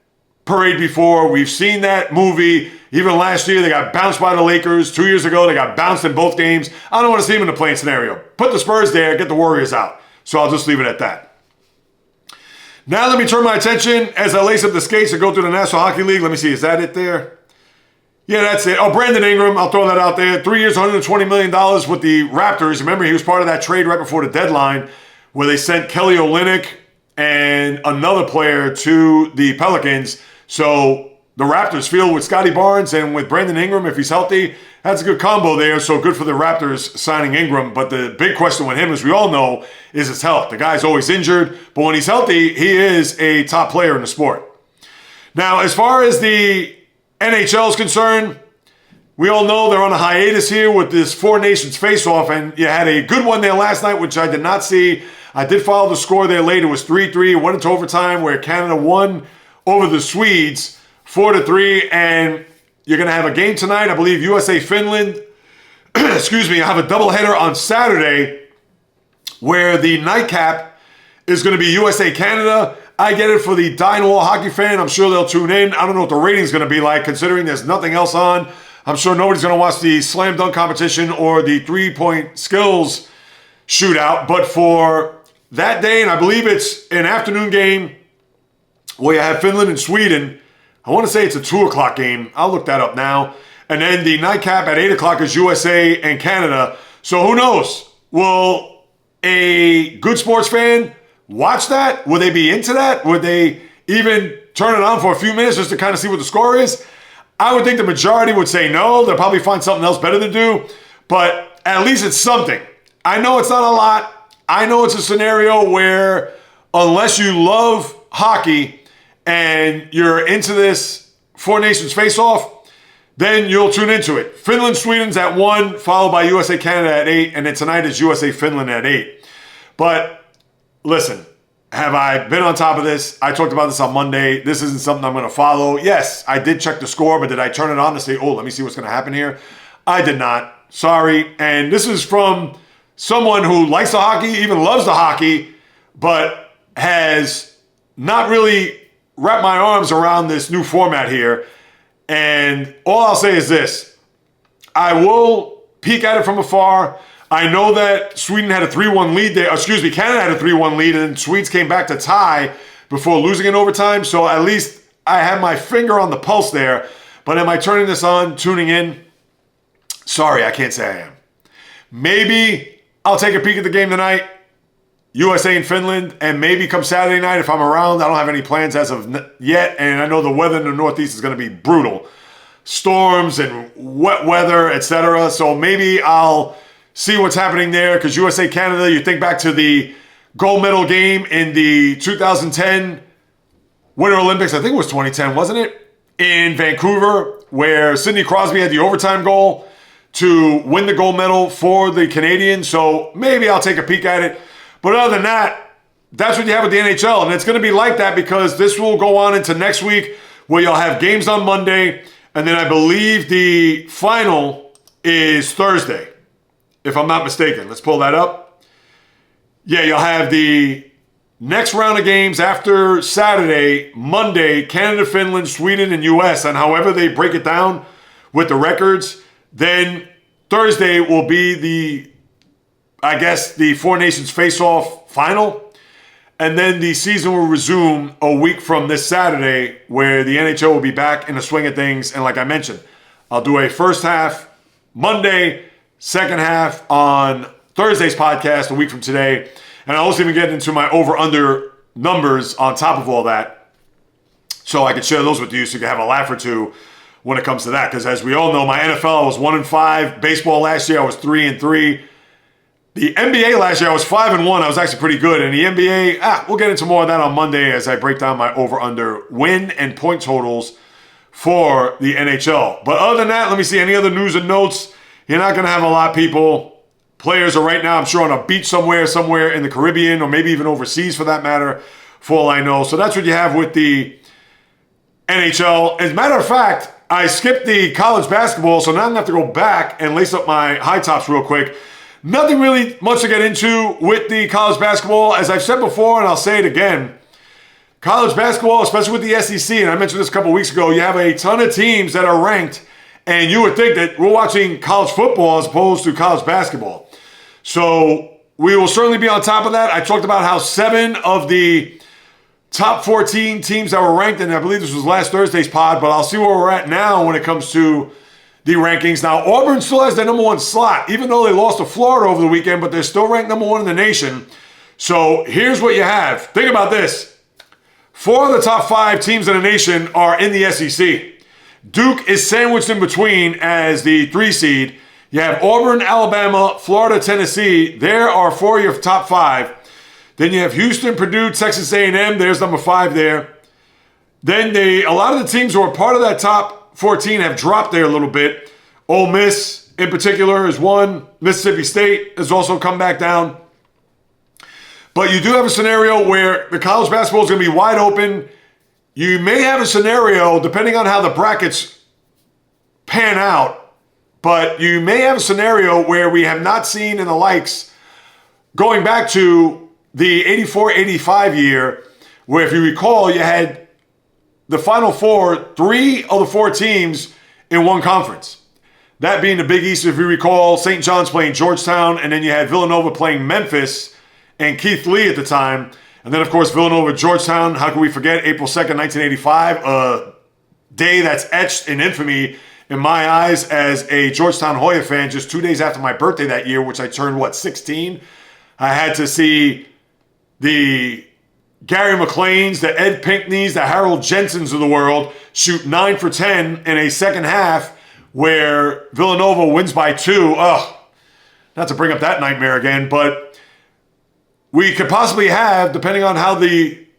parade before. We've seen that movie. Even last year, they got bounced by the Lakers. 2 years ago, they got bounced in both games. I don't want to see them in the play-in scenario. Put the Spurs there, get the Warriors out. So I'll just leave it at that. Now let me turn my attention as I lace up the skates and go through the National Hockey League. Let me see, is that it there? Yeah, that's it. Oh, Brandon Ingram, I'll throw that out there. 3 years, $120 million with the Raptors. Remember, he was part of that trade right before the deadline where they sent Kelly Olynyk and another player to the Pelicans. So the Raptors feel with Scotty Barnes and with Brandon Ingram, if he's healthy, that's a good combo there. So good for the Raptors signing Ingram. But the big question with him, as we all know, is his health. The guy's always injured. But when he's healthy, he is a top player in the sport. Now, as far as the NHL is concerned, we all know they're on a hiatus here with this Four Nations face-off, and you had a good one there last night, which I did not see. I did follow the score there late. It was 3-3. It went into overtime where Canada won over the Swedes 4-3, and you're going to have a game tonight. I believe USA-Finland. Excuse me. I have a doubleheader on Saturday where the nightcap is going to be USA-Canada. I get it for the dying-wall hockey fan. I'm sure they'll tune in. I don't know what the rating's going to be like, considering there's nothing else on. I'm sure nobody's going to watch the slam dunk competition or the three-point skills shootout. But for that day, and I believe it's an afternoon game where you have Finland and Sweden. I want to say it's a 2 o'clock game. I'll look that up now. And then the nightcap at 8 o'clock is USA and Canada. So who knows? Will a good sports fan watch that? Would they be into that? Would they even turn it on for a few minutes just to kind of see what the score is? I would think the majority would say no. They'll probably find something else better to do. But at least it's something. I know it's not a lot. I know it's a scenario where unless you love hockey and you're into this Four Nations face-off, then you'll tune into it. Finland, Sweden's at 1, followed by USA, Canada at 8, and then tonight is USA, Finland at 8. But listen, have I been on top of this? I talked about this on Monday. This isn't something I'm going to follow. Yes, I did check the score, but did I turn it on to say, oh, let me see what's going to happen here? I did not. Sorry. And this is from someone who likes the hockey, even loves the hockey, but has not really wrapped my arms around this new format here. And all I'll say is this. I will peek at it from afar. I know that Sweden had a 3-1 lead there. Excuse me, Canada had a 3-1 lead, and Swedes came back to tie before losing in overtime. So at least I have my finger on the pulse there. But am I turning this on, tuning in? Sorry, I can't say I am. Maybe I'll take a peek at the game tonight, USA and Finland, and maybe come Saturday night if I'm around. I don't have any plans as of yet, and I know the weather in the Northeast is going to be brutal. Storms and wet weather, etc. So maybe I'll see what's happening there, because USA, Canada, you think back to the gold medal game in the 2010 Winter Olympics, I think it was 2010, wasn't it? In Vancouver, where Sidney Crosby had the overtime goal to win the gold medal for the Canadians. So maybe I'll take a peek at it. But other than that, that's what you have with the NHL. And it's going to be like that because this will go on into next week where you'll have games on Monday. And then I believe the final is Thursday, if I'm not mistaken. Let's pull that up. Yeah, you'll have the next round of games after Saturday, Monday, Canada, Finland, Sweden, and US. And however they break it down with the records, then Thursday will be the Four Nations face-off final. And then the season will resume a week from this Saturday where the NHL will be back in the swing of things. And like I mentioned, I'll do a first half Monday, second half on Thursday's podcast a week from today. And I'll also even get into my over-under numbers on top of all that so I can share those with you so you can have a laugh or two when it comes to that. Because as we all know, my NFL, I was 1-5. Baseball last year, I was 3-3. The NBA last year, I was 5-1. I was actually pretty good. And the NBA, we'll get into more of that on Monday as I break down my over-under win and point totals for the NHL. But other than that, let me see any other news and notes. You're not going to have a lot, people. Players are right now, I'm sure, on a beach somewhere in the Caribbean, or maybe even overseas for that matter, for all I know. So that's what you have with the NHL. As a matter of fact, I skipped the college basketball, so now I'm going to have to go back and lace up my high tops real quick. Nothing really much to get into with the college basketball. As I've said before, and I'll say it again, college basketball, especially with the SEC, and I mentioned this a couple weeks ago, you have a ton of teams that are ranked, and you would think that we're watching college football as opposed to college basketball. So we will certainly be on top of that. I talked about how 7 of the top 14 teams that were ranked, and I believe this was last Thursday's pod, but I'll see where we're at now when it comes to the rankings. Now, Auburn still has their number 1 slot, even though they lost to Florida over the weekend, but they're still ranked number 1 in the nation. So here's what you have. Think about this. 4 of the top 5 teams in the nation are in the SEC. Duke is sandwiched in between as the 3 seed. You have Auburn, Alabama, Florida, Tennessee. There are 4 of your top 5. Then you have Houston, Purdue, Texas A&M. There's number 5 there. Then a lot of the teams who are part of that top 14 have dropped there a little bit. Ole Miss, in particular, is 1. Mississippi State has also come back down. But you do have a scenario where the college basketball is going to be wide open. You may have a scenario, depending on how the brackets pan out, but you may have a scenario where we have not seen in the likes going back to the 84-85 year, where if you recall, you had the Final Four, 3 of the 4 teams in one conference. That being the Big East, if you recall, St. John's playing Georgetown, and then you had Villanova playing Memphis and Keith Lee at the time. And then, of course, Villanova, Georgetown. How can we forget April 2nd, 1985? A day that's etched in infamy in my eyes as a Georgetown Hoya fan. Just 2 days after my birthday that year, which I turned, 16? I had to see the Gary McLeans, the Ed Pinckneys, the Harold Jensens of the world shoot 9 for 10 in a second half where Villanova wins by 2. Not to bring up that nightmare again, but we could possibly have, depending on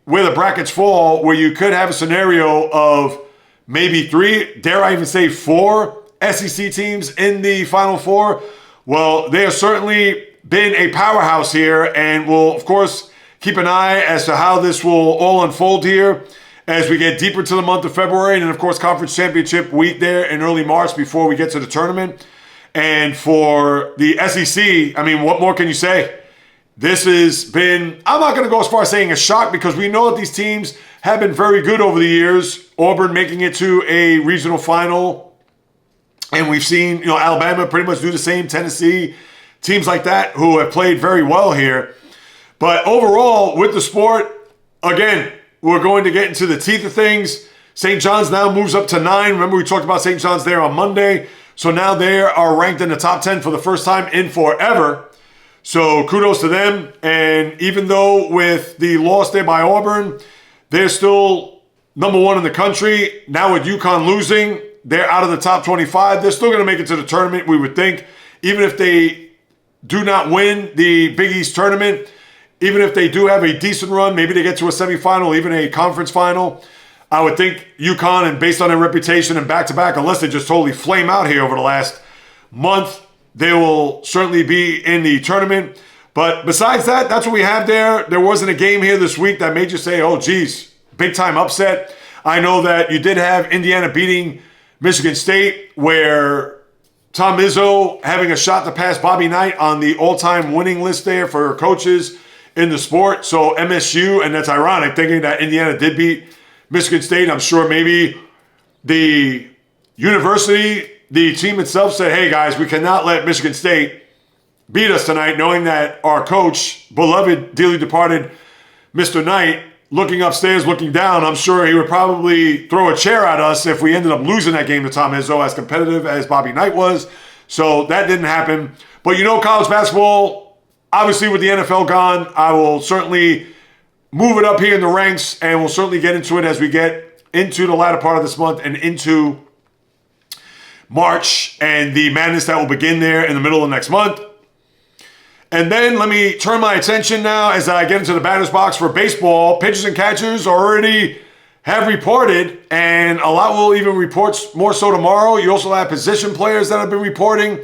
where the brackets fall, where you could have a scenario of maybe 3, dare I even say 4 SEC teams in the Final Four. Well, they have certainly been a powerhouse here, and will, of course, keep an eye as to how this will all unfold here as we get deeper to the month of February. And, of course, Conference Championship week there in early March before we get to the tournament. And for the SEC, I mean, what more can you say? This has been, I'm not going to go as far as saying a shock, because we know that these teams have been very good over the years. Auburn making it to a regional final. And we've seen, Alabama pretty much do the same, Tennessee, teams like that who have played very well here. But overall, with the sport, again, we're going to get into the teeth of things. St. John's now moves up to 9. Remember, we talked about St. John's there on Monday. So now they are ranked in the top 10 for the first time in forever. So kudos to them. And even though with the loss there by Auburn, they're still number 1 in the country. Now with UConn losing, they're out of the top 25. They're still going to make it to the tournament, we would think. Even if they do not win the Big East tournament, even if they do have a decent run, maybe they get to a semifinal, even a conference final, I would think UConn, and based on their reputation and back-to-back, unless they just totally flame out here over the last month, they will certainly be in the tournament. But besides that, that's what we have there. There wasn't a game here this week that made you say, oh, geez, big-time upset. I know that you did have Indiana beating Michigan State, where Tom Izzo having a shot to pass Bobby Knight on the all-time winning list there for coaches in the sport. So MSU, and that's ironic, thinking that Indiana did beat Michigan State. I'm sure maybe the university, the team itself said, hey guys, we cannot let Michigan State beat us tonight, knowing that our coach, beloved, dearly departed Mr. Knight, looking upstairs, looking down, I'm sure he would probably throw a chair at us if we ended up losing that game to Tom Izzo, as competitive as Bobby Knight was. So that didn't happen. But college basketball, obviously, with the NFL gone, I will certainly move it up here in the ranks, and we'll certainly get into it as we get into the latter part of this month and into March and the madness that will begin there in the middle of next month. And then let me turn my attention now as I get into the batter's box for baseball. Pitchers and catchers already have reported, and a lot will even report more so tomorrow. You also have position players that have been reporting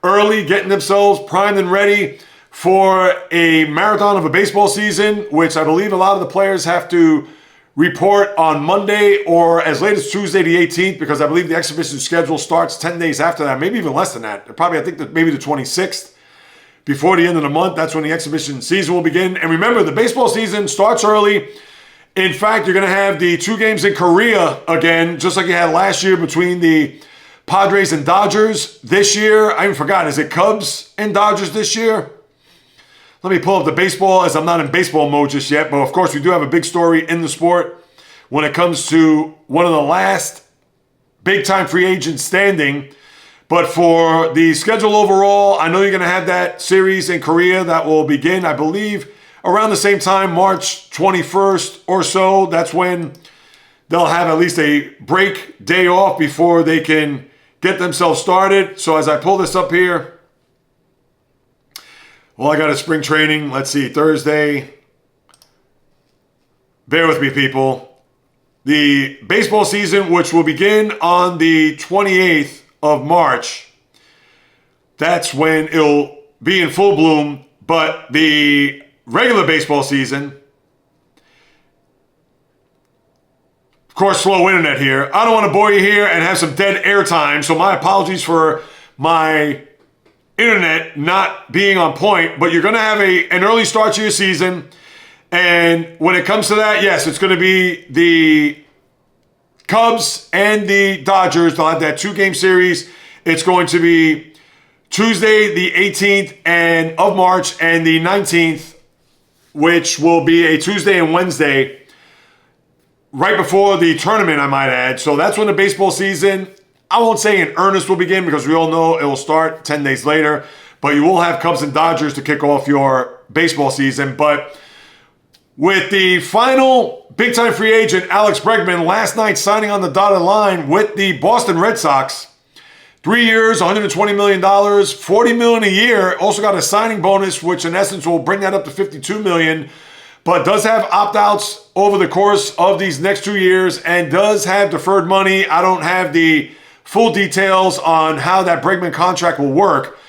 early, getting themselves primed and ready for a marathon of a baseball season, which I believe a lot of the players have to report on Monday or as late as Tuesday the 18th, because I believe the exhibition schedule starts 10 days after that, maybe even less than that. Probably, I think that maybe the 26th. Before the end of the month, that's when the exhibition season will begin. And remember, the baseball season starts early. In fact, you're going to have the 2 games in Korea again, just like you had last year between the Padres and Dodgers. This year, I even forgot, is it Cubs and Dodgers this year? Let me pull up the baseball, as I'm not in baseball mode just yet. But of course, we do have a big story in the sport when it comes to one of the last big-time free agents standing. But for the schedule overall, I know you're going to have that series in Korea that will begin, I believe, around the same time, March 21st or so. That's when they'll have at least a break day off before they can get themselves started. So as I pull this up here, well, I got a spring training. Let's see, Thursday. Bear with me, people. The baseball season, which will begin on the 28th of March, that's when it'll be in full bloom. But the regular baseball season, of course, slow internet here. I don't want to bore you here and have some dead air time, so my apologies for my internet not being on point. But you're going to have an early start to your season, and when it comes to that, yes, it's going to be the Cubs and the Dodgers. They'll have that 2-game series. It's going to be Tuesday, the 18th of March, and the 19th, which will be a Tuesday and Wednesday, right before the tournament, I might add. So that's when the baseball season, I won't say in earnest, will begin, because we all know it will start 10 days later. But you will have Cubs and Dodgers to kick off your baseball season. But with the final big-time free agent, Alex Bregman, last night signing on the dotted line with the Boston Red Sox. 3 years, $120 million, $40 million a year. Also got a signing bonus, which in essence will bring that up to $52 million. But does have opt-outs over the course of these next 2 years and does have deferred money. I don't have the full details on how that Bregman contract will work.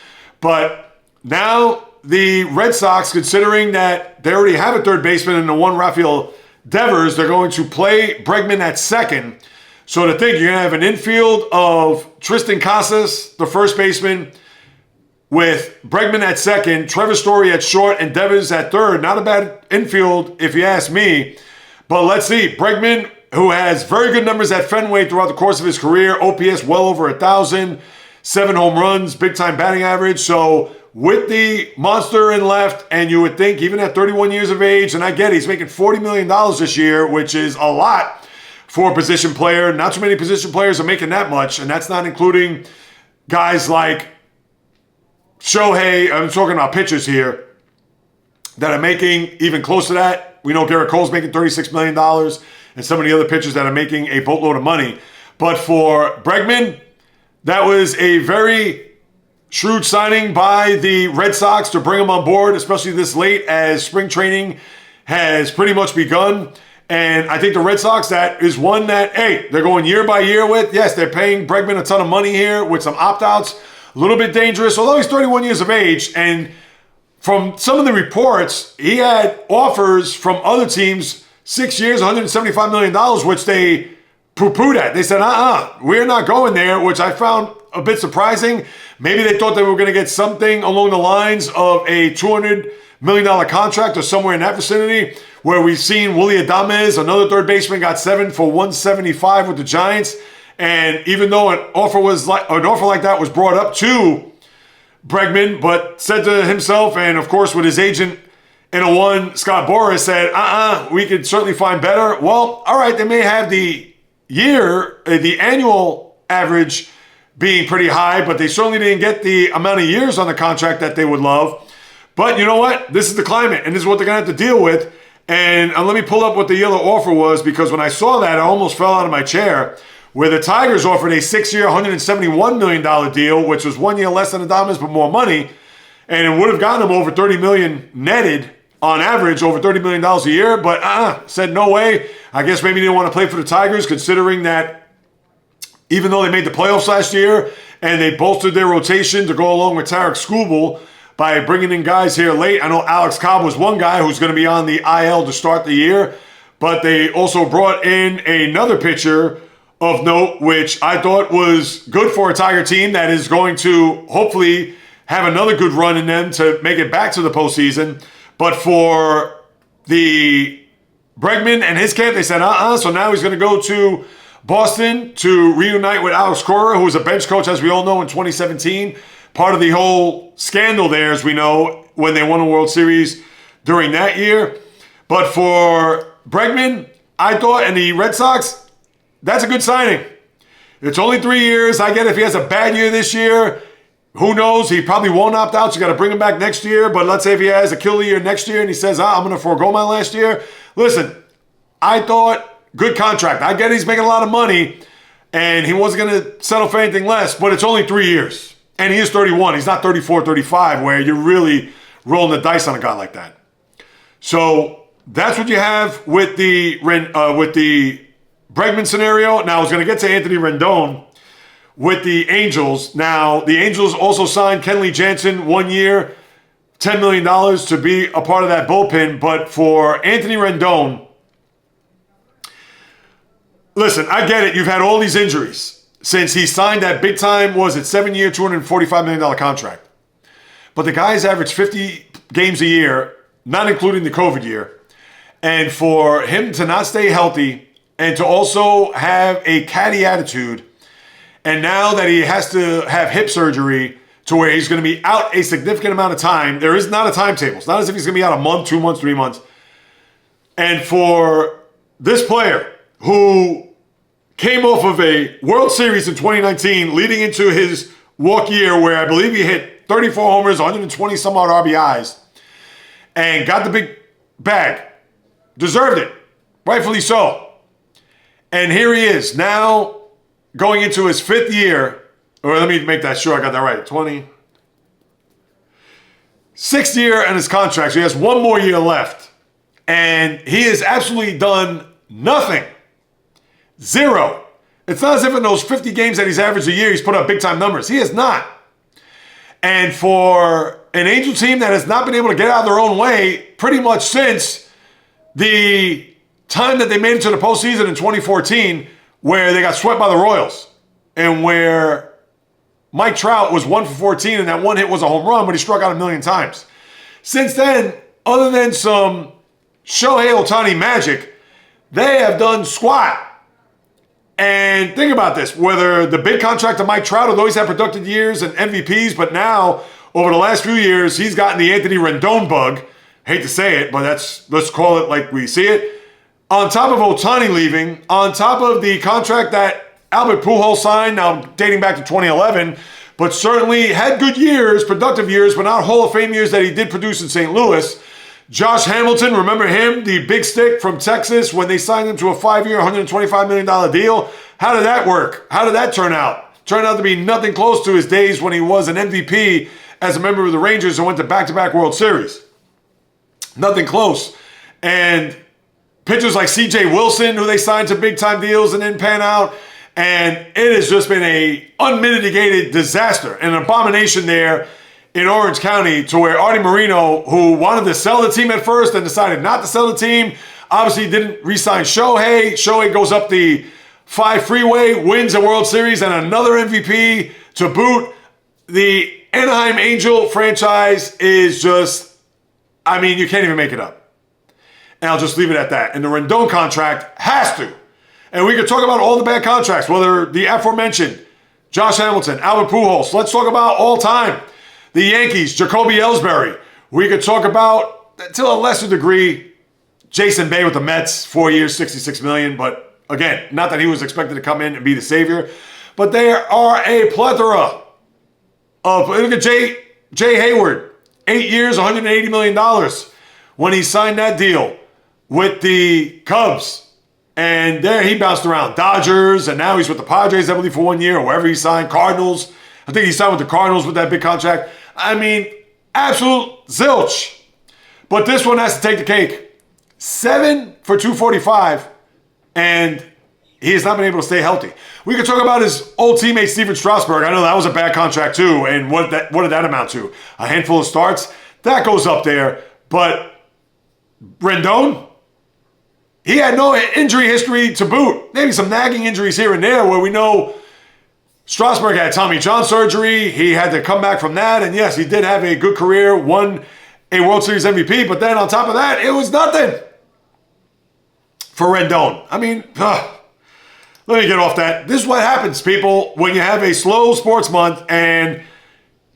But now the Red Sox, considering that they already have a third baseman in the one Rafael Devers, they're going to play Bregman at second. So to think, you're going to have an infield of Tristan Casas, the first baseman, with Bregman at second, Trevor Story at short, and Devers at third. Not a bad infield, if you ask me. But let's see. Bregman, who has very good numbers at Fenway throughout the course of his career, OPS well over 1,000, 7 home runs, big-time batting average. So with the monster in left, and you would think even at 31 years of age, and I get it, he's making $40 million this year, which is a lot for a position player. Not too many position players are making that much, and that's not including guys like Shohei. I'm talking about pitchers here that are making even close to that. We know Garrett Cole's making $36 million, and some of the other pitchers that are making a boatload of money. But for Bregman, that was a very shrewd signing by the Red Sox to bring him on board, especially this late as spring training has pretty much begun. And I think the Red Sox, that is one that, hey, they're going year by year with. Yes, they're paying Bregman a ton of money here with some opt-outs. A little bit dangerous, although he's 31 years of age. And from some of the reports, he had offers from other teams, 6 years, $175 million, which they poo-pooed at. They said, we're not going there, which I found a bit surprising. Maybe they thought they were going to get something along the lines of a $200 million contract or somewhere in that vicinity, where we've seen Willie Adames, another third baseman, got 7 for $175 with the Giants. And even though an offer like that was brought up to Bregman, but said to himself, and of course with his agent in a one, Scott Boras, said, we could certainly find better. Well, all right, they may have the annual average being pretty high, but they certainly didn't get the amount of years on the contract that they would love. But you know what? This is the climate, and this is what they're going to have to deal with. And let me pull up what the other offer was, because when I saw that, I almost fell out of my chair. where the Tigers offered a 6-year, $171 million deal, which was 1 year less than the Diamonds, but more money. And it would have gotten him over $30 million netted on average, over $30 million a year. But said no way. I guess maybe he didn't want to play for the Tigers, considering that even though they made the playoffs last year and they bolstered their rotation to go along with Tarek Skubal by bringing in guys here late. I know Alex Cobb was one guy who's going to be on the IL to start the year. But they also brought in another pitcher of note, which I thought was good for a Tiger team that is going to hopefully have another good run in them to make it back to the postseason. But for the Bregman and his camp, they said, so now he's going to go to Boston to reunite with Alex Cora, who was a bench coach, as we all know, in 2017. Part of the whole scandal there, as we know, when they won the World Series during that year. But for Bregman, I thought, and the Red Sox, that's a good signing. It's only 3 years. I get if he has a bad year this year, who knows? He probably won't opt out, so you got to bring him back next year. But let's say if he has a killer year next year and he says, I'm going to forego my last year. Listen, I thought good contract. I get he's making a lot of money, and he wasn't going to settle for anything less, but it's only 3 years. And he is 31. He's not 34, 35, where you're really rolling the dice on a guy like that. So that's what you have with the Bregman scenario. Now, I was going to get to Anthony Rendon with the Angels. Now, the Angels also signed Kenley Jansen 1 year, $10 million to be a part of that bullpen. But for Anthony Rendon, listen, I get it. You've had all these injuries since he signed that big time, 7-year, $245 million contract. But the guy's averaged 50 games a year, not including the COVID year. And for him to not stay healthy and to also have a catty attitude, and now that he has to have hip surgery to where he's going to be out a significant amount of time, there is not a timetable. It's not as if he's going to be out a month, 2 months, 3 months. And for this player who came off of a World Series in 2019, leading into his walk year where I believe he hit 34 homers, 120 some odd RBIs, and got the big bag. Deserved it. Rightfully so. And here he is now going into his 5th year. Or let me make that sure I got that right. 6th year in his contract. So he has 1 more year left. And he has absolutely done nothing. Zero. It's not as if in those 50 games that he's averaged a year, he's put up big time numbers. He has not. And for an Angel team that has not been able to get out of their own way pretty much since the time that they made it to the postseason in 2014, where they got swept by the Royals, and where Mike Trout was 1 for 14, and that one hit was a home run, but he struck out 1,000,000 times. Since then, other than some Shohei Ohtani magic, they have done squat. And think about this, whether the big contract of Mike Trout, although he's had productive years and MVPs, but now, over the last few years, he's gotten the Anthony Rendon bug. Hate to say it, but let's call it like we see it. On top of Ohtani leaving, on top of the contract that Albert Pujols signed, now dating back to 2011, but certainly had good years, productive years, but not Hall of Fame years that he did produce in St. Louis. Josh Hamilton, remember him, the big stick from Texas when they signed him to a 5-year, $125 million deal? How did that work? How did that turn out? Turned out to be nothing close to his days when he was an MVP as a member of the Rangers and went to back-to-back World Series. Nothing close. And pitchers like C.J. Wilson, who they signed to big-time deals and didn't pan out. And it has just been a unmitigated disaster, an abomination there in Orange County, to where Artie Moreno, who wanted to sell the team at first and decided not to sell the team, obviously didn't re-sign Shohei. Shohei goes up the 5 freeway, wins a World Series and another MVP to boot. The Anaheim Angel franchise is just, I mean, you can't even make it up. And I'll just leave it at that. And the Rendon contract has to. And we could talk about all the bad contracts, whether the aforementioned Josh Hamilton, Albert Pujols. Let's talk about all time. The Yankees, Jacoby Ellsbury. We could talk about, to a lesser degree, Jason Bay with the Mets, 4 years, $66 million. But again, not that he was expected to come in and be the savior. But there are a plethora of, look at Jay Hayward, 8 years, $180 million when he signed that deal with the Cubs. And there he bounced around Dodgers, and now he's with the Padres, I believe, for 1 year, or wherever he signed. Cardinals. I think he signed with the Cardinals with that big contract. I mean, absolute zilch. But this one has to take the cake. 7 for 245, and he has not been able to stay healthy. We could talk about his old teammate, Steven Strasburg. I know that was a bad contract too, and what did that amount to? A handful of starts? That goes up there. But Rendon, he had no injury history to boot. Maybe some nagging injuries here and there where we know Strasburg had Tommy John surgery. He had to come back from that. And yes, he did have a good career, won a World Series MVP. But then on top of that, it was nothing for Rendon. I mean, let me get off that. This is what happens, people, when you have a slow sports month and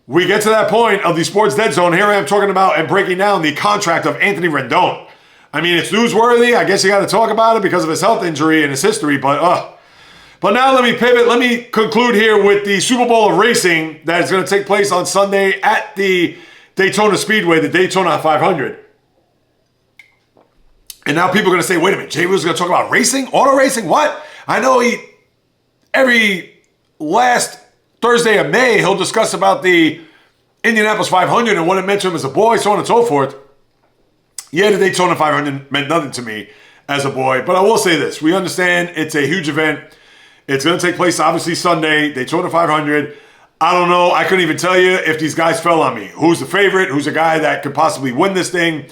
we get to that point of the sports dead zone. Here I am talking about and breaking down the contract of Anthony Rendon. I mean, it's newsworthy. I guess you got to talk about it because of his health injury and his history. But now let me pivot. Let me conclude here with the Super Bowl of racing that is going to take place on Sunday at the Daytona Speedway, the Daytona 500. And now people are going to say, wait a minute, JAYREELZ is going to talk about racing? Auto racing? What? I know every last Thursday of May, he'll discuss about the Indianapolis 500 and what it meant to him as a boy, so on and so forth. Yeah, the Daytona 500 meant nothing to me as a boy, but I will say this. We understand it's a huge event. It's going to take place, obviously, Sunday, Daytona 500. I don't know. I couldn't even tell you if these guys fell on me. Who's the favorite? Who's the guy that could possibly win this thing?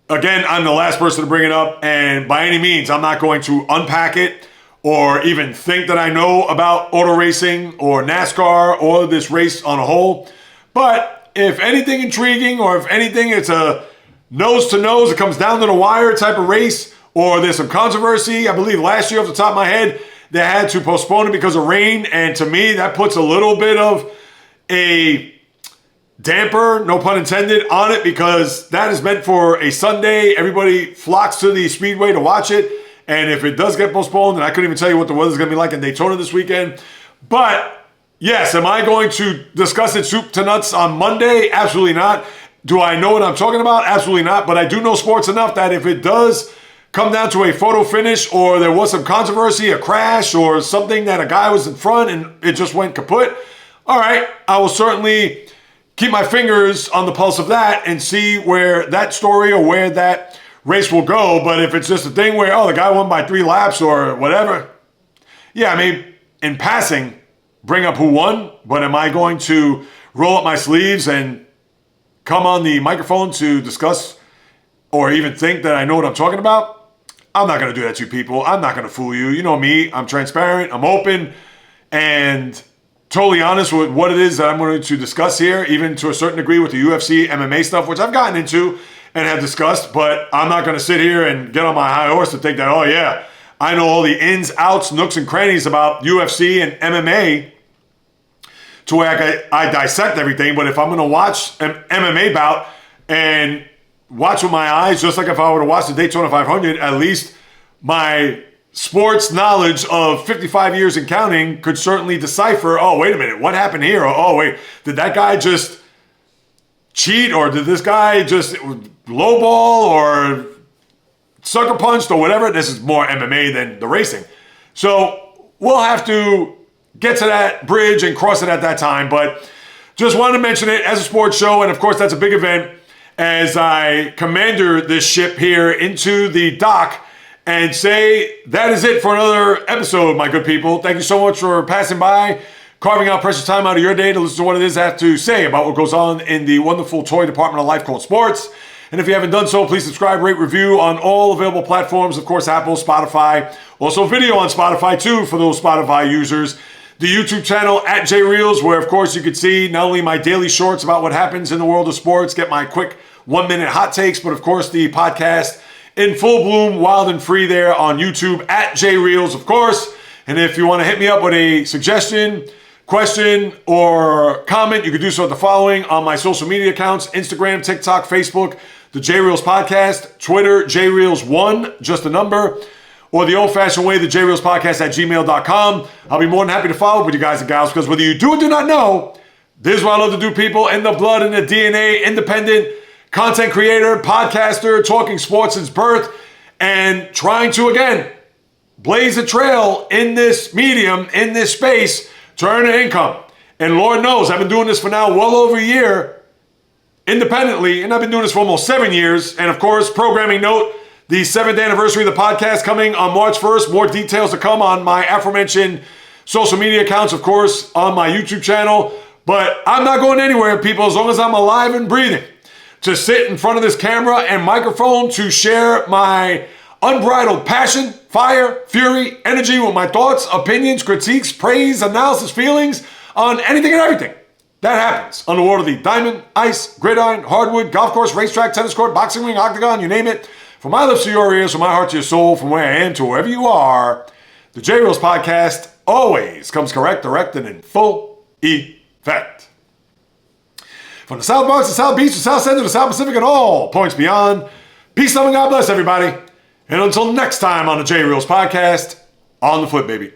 Again, I'm the last person to bring it up, and by any means, I'm not going to unpack it or even think that I know about auto racing or NASCAR or this race on a whole. But if anything intriguing, or if anything, it's a nose to nose, it comes down to the wire type of race, or there's some controversy. I believe last year, off the top of my head, they had to postpone it because of rain, and to me, that puts a little bit of a damper, no pun intended, on it, because that is meant for a Sunday. Everybody flocks to the speedway to watch it, and if it does get postponed, and I couldn't even tell you what the weather's going to be like in Daytona this weekend. But yes, am I going to discuss it soup to nuts on Monday? Absolutely not. Do I know what I'm talking about? Absolutely not. But I do know sports enough that if it does come down to a photo finish, or there was some controversy, a crash, or something that a guy was in front and it just went kaput, all right, I will certainly keep my fingers on the pulse of that and see where that story or where that race will go. But if it's just a thing where, the guy won by 3 laps or whatever, yeah, I mean, in passing, bring up who won. But am I going to roll up my sleeves and come on the microphone to discuss or even think that I know what I'm talking about? I'm not going to do that to you people. I'm not going to fool you. You know me. I'm transparent. I'm open and totally honest with what it is that I'm going to discuss here, even to a certain degree with the UFC, MMA stuff, which I've gotten into and have discussed. But I'm not going to sit here and get on my high horse to think that, oh yeah, I know all the ins, outs, nooks, and crannies about UFC and MMA to where I dissect everything. But if I'm going to watch an MMA bout and watch with my eyes, just like if I were to watch the Daytona 500, at least my sports knowledge of 55 years and counting could certainly decipher, oh, wait a minute, what happened here? Or, oh, wait, did that guy just cheat? Or did this guy just lowball or sucker punched or whatever? This is more MMA than the racing. So we'll have to get to that bridge and cross it at that time. But just wanted to mention it as a sports show. And of course, that's a big event as I commander this ship here into the dock and say that is it for another episode, my good people. Thank you so much for passing by, carving out precious time out of your day to listen to what it is I have to say about what goes on in the wonderful toy department of life called sports. And if you haven't done so, please subscribe, rate, review on all available platforms. Of course, Apple, Spotify. Also video on Spotify too for those Spotify users. The YouTube channel at JAYREELZ, where of course you could see not only my daily shorts about what happens in the world of sports, get my quick 1-minute hot takes, but of course the podcast in full bloom, wild and free there on YouTube at JAYREELZ, of course. And if you want to hit me up with a suggestion, question, or comment, you can do so at the following on my social media accounts: Instagram, TikTok, Facebook, the JAYREELZ Podcast, Twitter, JAYREELZ1, just a number, or the old-fashioned way, the JAYREELZ Podcast at gmail.com. I'll be more than happy to follow up with you guys and gals, because whether you do or do not know, this is what I love to do, people. In the blood, in the DNA, independent content creator, podcaster, talking sports since birth, and trying to, again, blaze a trail in this medium, in this space, to earn an income. And Lord knows, I've been doing this for now well over a year, independently, and I've been doing this for almost 7 years. And of course, programming note, the 7th anniversary of the podcast coming on March 1st. More details to come on my aforementioned social media accounts, of course, on my YouTube channel. But I'm not going anywhere, people, as long as I'm alive and breathing, to sit in front of this camera and microphone to share my unbridled passion, fire, fury, energy with my thoughts, opinions, critiques, praise, analysis, feelings on anything and everything that happens on the world of the diamond, ice, gridiron, hardwood, golf course, racetrack, tennis court, boxing ring, octagon, you name it. From my lips to your ears, from my heart to your soul, from where I am to wherever you are, the JAYREELZ podcast always comes correct, direct, and in full effect. From the South Bronx to South Beach to South Central to South Pacific and all points beyond, peace, love, and God bless everybody. And until next time on the JAYREELZ podcast, on the foot, baby.